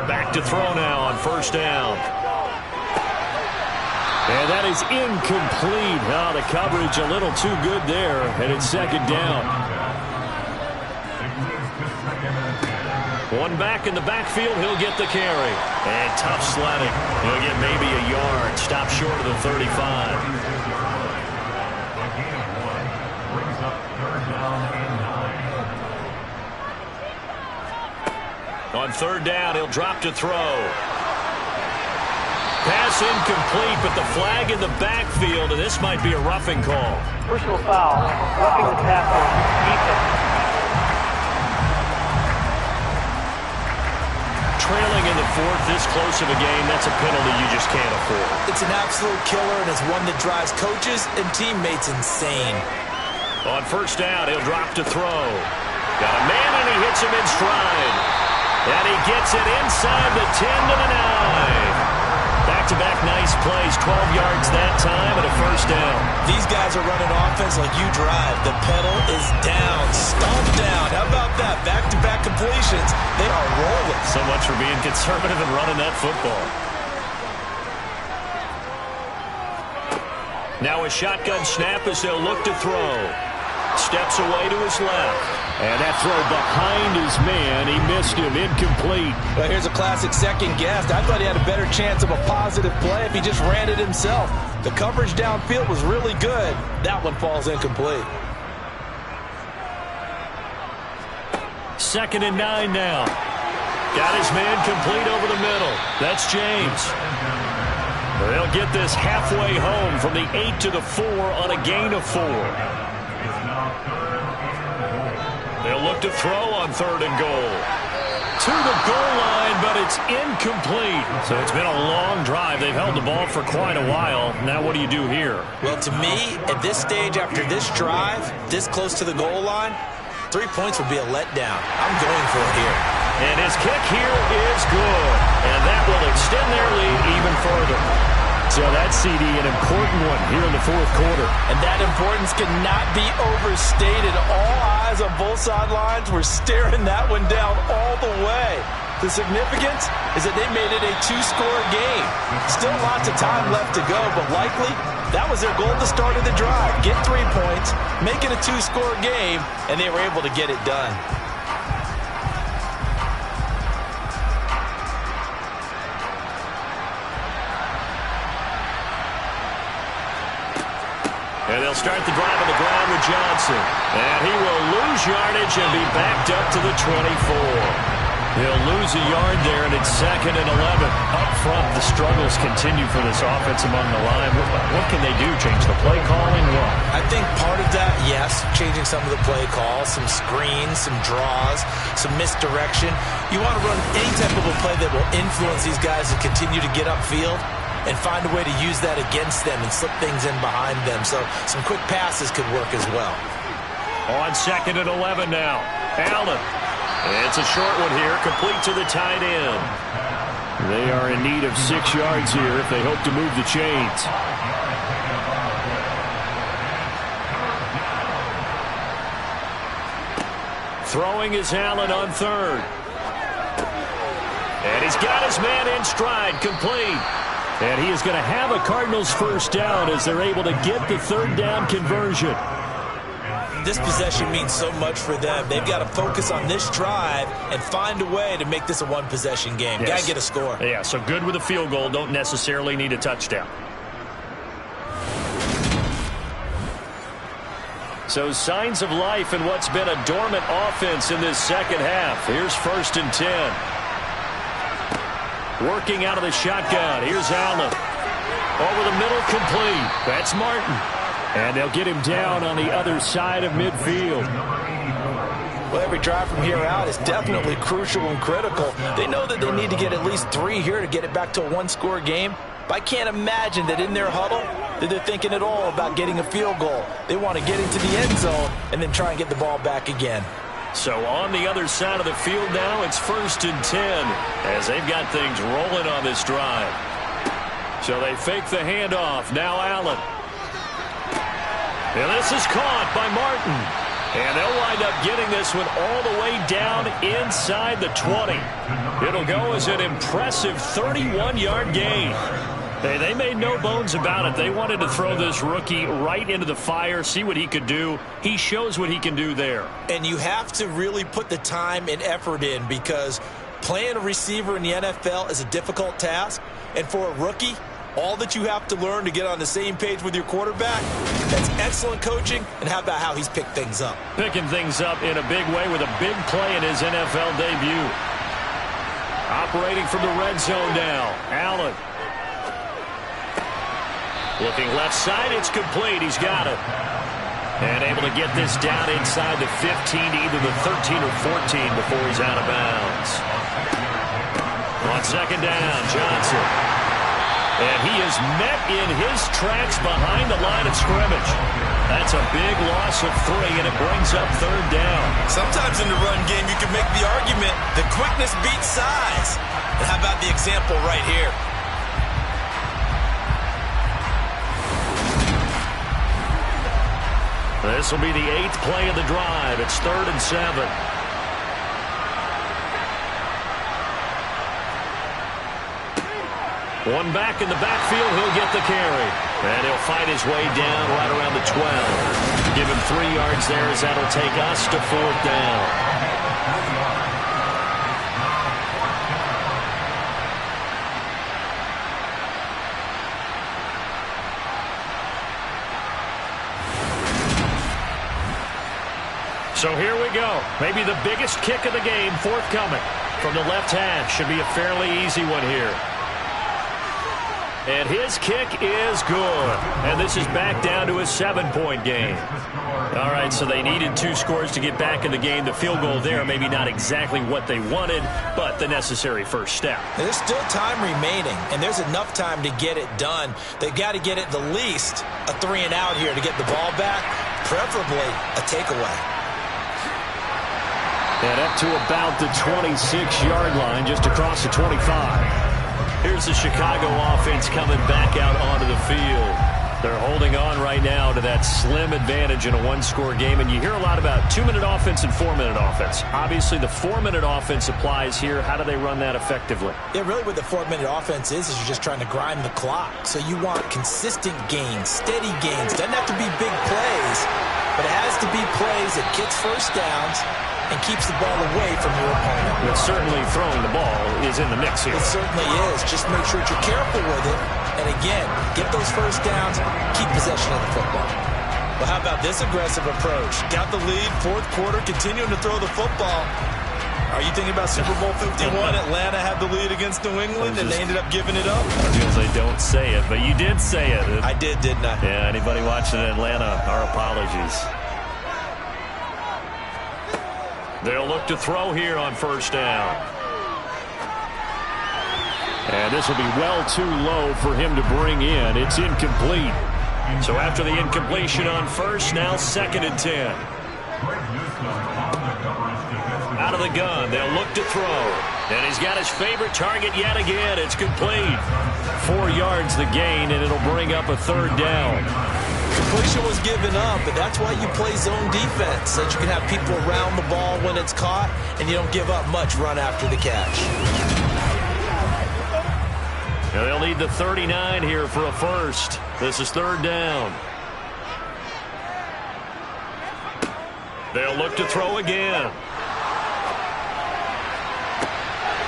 [SPEAKER 1] Back to throw now on 1st down.
[SPEAKER 4] And that is incomplete. Oh, the coverage a little too good there, and it's 2nd down.
[SPEAKER 1] One back in the backfield, he'll get the carry. And tough sledding. He'll get maybe a yard. Stop short of the 35. On 3rd down, he'll drop to throw. Pass incomplete, but the flag in the backfield, and this might be a roughing call.
[SPEAKER 6] Personal foul, roughing the tackle, defense.
[SPEAKER 1] Trailing in the 4th, this close of a game, that's a penalty you just can't afford.
[SPEAKER 2] It's an absolute killer, and it's one that drives coaches and teammates insane.
[SPEAKER 1] On 1st down, he'll drop to throw. Got a man, and he hits him in stride. And he gets it inside the 10 to the 9. Back-to-back nice plays, 12 yards that time and a first down.
[SPEAKER 2] These guys are running offense like you drive. The pedal is down, stomp down. How about that? Back-to-back completions. They are rolling.
[SPEAKER 1] So much for being conservative and running that football. Now a shotgun snap as they'll look to throw. Steps away to his left. And that throw behind his man, he missed him, incomplete.
[SPEAKER 2] Well, here's a classic second guess. I thought he had a better chance of a positive play if he just ran it himself. The coverage downfield was really good. That one falls incomplete.
[SPEAKER 1] 2nd and 9 now. Got his man complete over the middle. That's James. They'll get this halfway home from the 8 to the 4 on a gain of 4. They'll look to throw on 3rd and goal. To the goal line, but it's incomplete. So it's been a long drive. They've held the ball for quite a while. Now what do you do here?
[SPEAKER 2] Well, to me, at this stage after this drive, this close to the goal line, 3 points would be a letdown. I'm going for it here.
[SPEAKER 1] And his kick here is good. And that will extend their lead even further. So that CD, an important one here in the 4th quarter.
[SPEAKER 2] And that importance cannot be overstated. All eyes on both sidelines were staring that one down all the way. The significance is that they made it a 2-score game. Still lots of time left to go, but likely that was their goal at the start of the drive. Get 3 points, make it a 2-score game, and they were able to get it done.
[SPEAKER 1] And they'll start the drive on the ground with Johnson. And he will lose yardage and be backed up to the 24. He'll lose a yard there, and it's 2nd and 11. Up front, the struggles continue for this offense among the line. What can they do? Change the play calling? What?
[SPEAKER 2] I think part of that, yes, changing some of the play calls, some screens, some draws, some misdirection. You want to run any type of a play that will influence these guys to continue to get upfield and find a way to use that against them and slip things in behind them. So some quick passes could work as well.
[SPEAKER 1] On 2nd and 11 now. Allen. It's a short one here, complete to the tight end. They are in need of 6 yards here if they hope to move the chains. Throwing is Allen on 3rd. And he's got his man in stride, complete. And he is going to have a Cardinals first down as they're able to get the 3rd down conversion.
[SPEAKER 2] This possession means so much for them. They've got to focus on this drive and find a way to make this a one-possession game.
[SPEAKER 1] Yes.
[SPEAKER 2] Got to get a score.
[SPEAKER 1] Yeah, so good with a field goal. Don't necessarily need a touchdown. So signs of life in what's been a dormant offense in this second half. Here's 1st and 10. Working out of the shotgun. Here's Allen. Over the middle, complete. That's Martin. And they'll get him down on the other side of midfield.
[SPEAKER 2] Well, every drive from here out is definitely crucial and critical. They know that they need to get at least 3 here to get it back to a 1-score game. But I can't imagine that in their huddle that they're thinking at all about getting a field goal. They want to get into the end zone and then try and get the ball back again.
[SPEAKER 1] So on the other side of the field now, it's 1st and 10 as they've got things rolling on this drive. So they fake the handoff. Now Allen. And this is caught by Martin. And they'll wind up getting this one all the way down inside the 20. It'll go as an impressive 31-yard gain. They made no bones about it. They wanted to throw this rookie right into the fire, see what he could do. He shows what he can do there.
[SPEAKER 2] And you have to really put the time and effort in because playing a receiver in the NFL is a difficult task. And for a rookie, all that you have to learn to get on the same page with your quarterback, that's excellent coaching. And how about how he's picked things up?
[SPEAKER 1] Picking things up in a big way with a big play in his NFL debut. Operating from the red zone now. Allen. Looking left side, it's complete. He's got it. And able to get this down inside the 15 to either the 13 or 14 before he's out of bounds. On 2nd down, Johnson. And he is met in his tracks behind the line of scrimmage. That's a big loss of 3, and it brings up 3rd down.
[SPEAKER 2] Sometimes in the run game, you can make the argument that quickness beats size. And how about the example right here?
[SPEAKER 1] This will be the 8th play of the drive. It's 3rd and 7. One back in the backfield, he'll get the carry. And he'll fight his way down right around the 12. Give him 3 yards there as that'll take us to 4th down. So here we go. Maybe the biggest kick of the game forthcoming from the left hash. Should be a fairly easy one here. And his kick is good. And this is back down to a 7-point game. All right, so they needed 2 scores to get back in the game. The field goal there, maybe not exactly what they wanted, but the necessary first step.
[SPEAKER 2] There's still time remaining, and there's enough time to get it done. They've got to get it the least a 3-and-out here to get the ball back, preferably a takeaway.
[SPEAKER 1] And up to about the 26-yard line, just across the 25. Here's the Chicago offense coming back out onto the field. They're holding on right now to that slim advantage in a 1-score game. And you hear a lot about 2-minute offense and 4-minute offense. Obviously, the 4-minute offense applies here. How do they run that effectively?
[SPEAKER 2] Yeah, really what the 4-minute offense is you're just trying to grind the clock. So you want consistent gains, steady gains. Doesn't have to be big plays, but it has to be plays that gets first downs and keeps the ball away from your opponent.
[SPEAKER 1] But certainly throwing the ball is in the mix here.
[SPEAKER 2] It certainly is. Just make sure that you're careful with it. And again, get those first downs, keep possession of the football. Well, how about this aggressive approach? Got the lead, 4th quarter, continuing to throw the football. Are you thinking about Super Bowl 51? Atlanta had the lead against New England, and they ended up giving it up?
[SPEAKER 1] I was going to say, don't say it, but you did say it.
[SPEAKER 2] I did, didn't I?
[SPEAKER 1] Yeah, anybody watching Atlanta, our apologies. They'll look to throw here on 1st down. And this will be well too low for him to bring in. It's incomplete. So after the incompletion on 1st, now 2nd and 10. Out of the gun, they'll look to throw. And he's got his favorite target yet again. It's complete. 4 yards the gain, and it'll bring up a 3rd down.
[SPEAKER 2] Completion was given up, but that's why you play zone defense, so that you can have people around the ball when it's caught, and you don't give up much run after the catch.
[SPEAKER 1] Now they'll need the 39 here for a first. This is 3rd down. They'll look to throw again.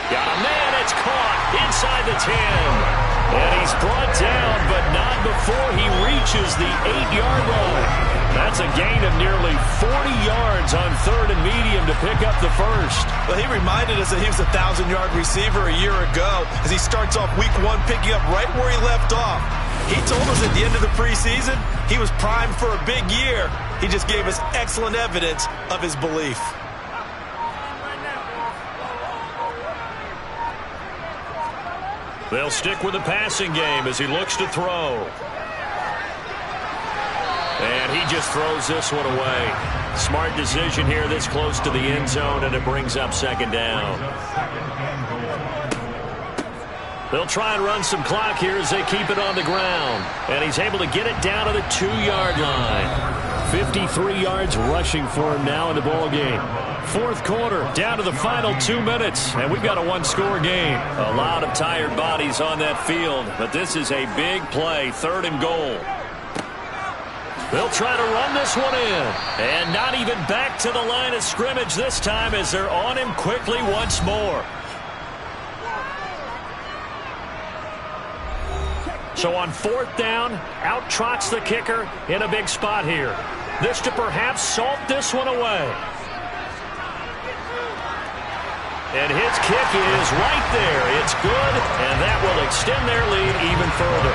[SPEAKER 1] Got a man, it's caught inside the 10. And he's brought down, but not before he reaches the 8-yard line. That's a gain of nearly 40 yards on 3rd and medium to pick up the first.
[SPEAKER 2] Well, he reminded us that he was a 1,000-yard receiver a year ago as he starts off week 1 picking up right where he left off. He told us at the end of the preseason he was primed for a big year. He just gave us excellent evidence of his belief.
[SPEAKER 1] They'll stick with the passing game as he looks to throw. And he just throws this one away. Smart decision here this close to the end zone, and it brings up 2nd down. They'll try and run some clock here as they keep it on the ground. And he's able to get it down to the 2-yard line. 53 yards rushing for him now in the ball game. 4th quarter, down to the final 2 minutes, and we've got a 1-score game. A lot of tired bodies on that field, but this is a big play, 3rd and goal. They'll try to run this one in, and not even back to the line of scrimmage this time as they're on him quickly once more. So on 4th down, out trots the kicker in a big spot here. This to perhaps salt this one away. And his kick is right there. It's good, and that will extend their lead even further.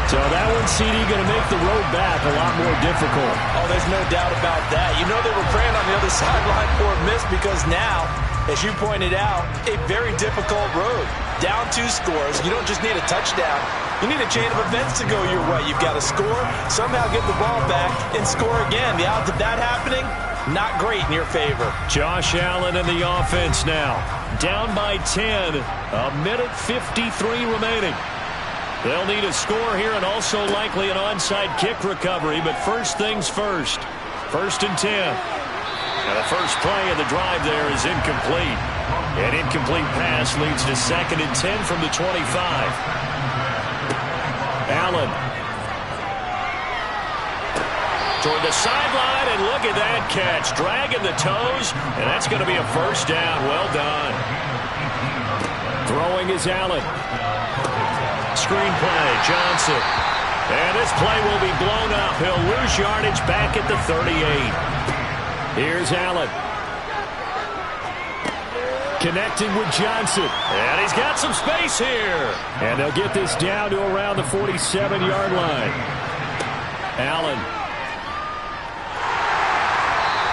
[SPEAKER 1] So that one, CD, going to make the road back a lot more difficult.
[SPEAKER 2] Oh, there's no doubt about that. You know they were praying on the other sideline for a miss because now, as you pointed out, a very difficult road. Down 2 scores. You don't just need a touchdown. You need a chain of events to go your way. You've got to score, somehow get the ball back, and score again. The odds of that happening, not great in your favor.
[SPEAKER 1] Josh Allen in the offense now. Down by 10. A minute 53 remaining. They'll need a score here and also likely an onside kick recovery, but first things first. 1st and 10. Now the first play of the drive there is incomplete. An incomplete pass leads to 2nd and 10 from the 25. Allen. Toward the sideline, and look at that catch. Dragging the toes, and that's going to be a first down. Well done. Throwing is Allen. Screen play, Johnson. And this play will be blown up. He'll lose yardage back at the 38. Here's Allen. Connecting with Johnson. And he's got some space here. And they'll get this down to around the 47-yard line. Allen.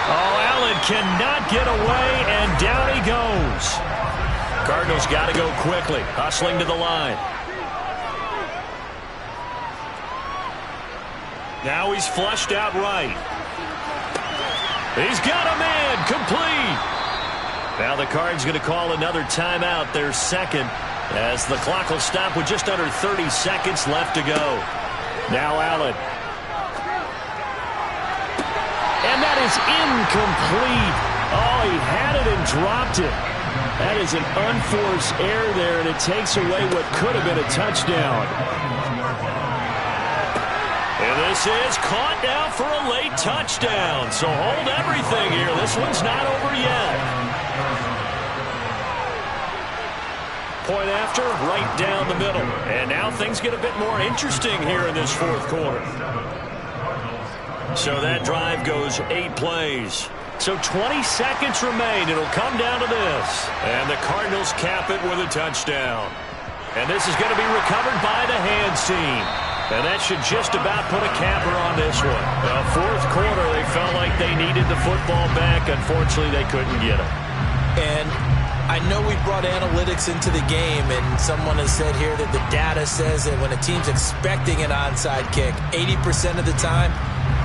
[SPEAKER 1] Oh, Allen cannot get away, and down he goes. Cardinals got to go quickly, hustling to the line. Now he's flushed out right. He's got a man, complete. Now the Cards going to call another timeout, their second, as the clock will stop with just under 30 seconds left to go. Now Allen. And that is incomplete. Oh, he had it and dropped it. That is an unforced error there, and it takes away what could have been a touchdown. And this is caught now for a late touchdown. So hold everything here. This one's not over yet. Point after, right down the middle. And now things get a bit more interesting here in this 4th quarter. So that drive goes 8 plays. So 20 seconds remain. It'll come down to this. And the Cardinals cap it with a touchdown. And this is going to be recovered by the hands team. And that should just about put a capper on this one. The 4th quarter, they felt like they needed the football back. Unfortunately, they couldn't get it.
[SPEAKER 2] And I know we brought analytics into the game, and someone has said here that the data says that when a team's expecting an onside kick, 80% of the time,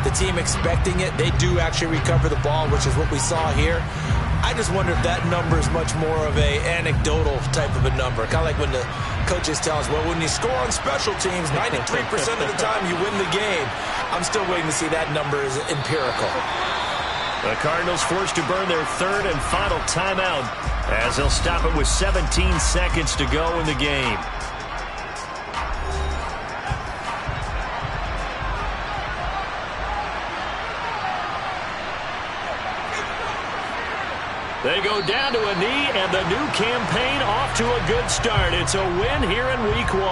[SPEAKER 2] the team expecting it, they do actually recover the ball, which is what we saw here. I just wonder if that number is much more of a anecdotal type of a number. Kind of like when the coaches tell us, well, when you score on special teams, 93% of the time you win the game. I'm still waiting to see that number is empirical.
[SPEAKER 1] The Cardinals forced to burn their 3rd and final timeout as they'll stop it with 17 seconds to go in the game. They go down to a knee, and the new campaign off to a good start. It's a win here in Week 1.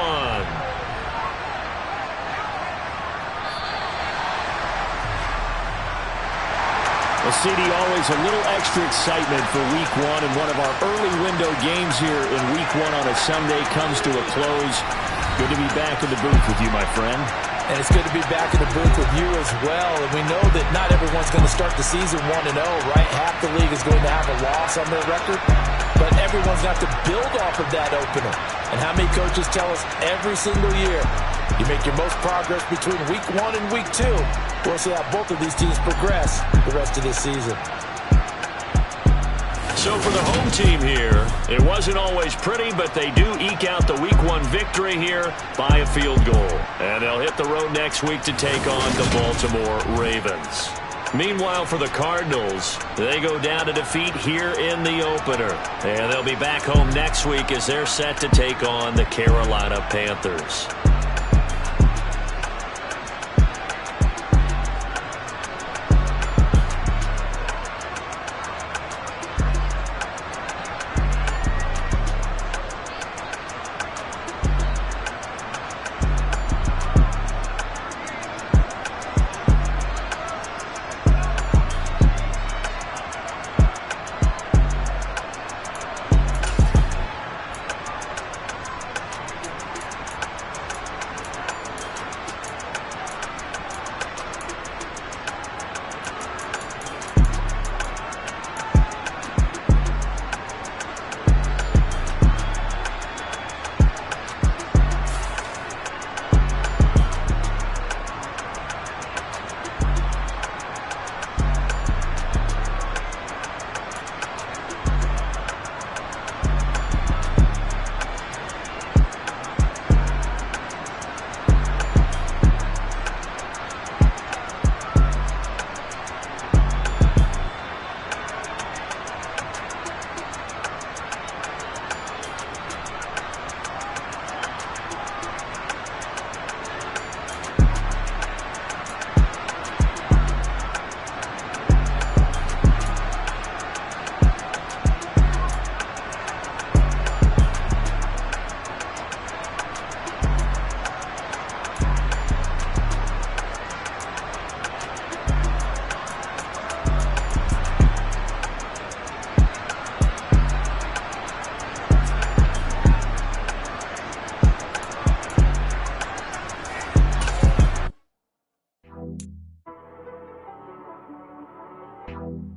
[SPEAKER 1] Well, CD, always a little extra excitement for Week 1, and one of our early window games here in Week 1 on a Sunday comes to a close. Good to be back in the booth with you, my friend.
[SPEAKER 2] And it's good to be back in the booth with you as well. And we know that not everyone's going to start the season 1-0, right? Half the league is going to have a loss on their record. But everyone's got to build off of that opener. And how many coaches tell us every single year, you make your most progress between Week 1 and Week 2. We'll see how both of these teams progress the rest of this season.
[SPEAKER 1] So for the home team here, it wasn't always pretty, but they do eke out the Week 1 victory here by a field goal. And they'll hit the road next week to take on the Baltimore Ravens. Meanwhile, for the Cardinals, they go down to defeat here in the opener. And they'll be back home next week as they're set to take on the Carolina Panthers.
[SPEAKER 3] Ethan.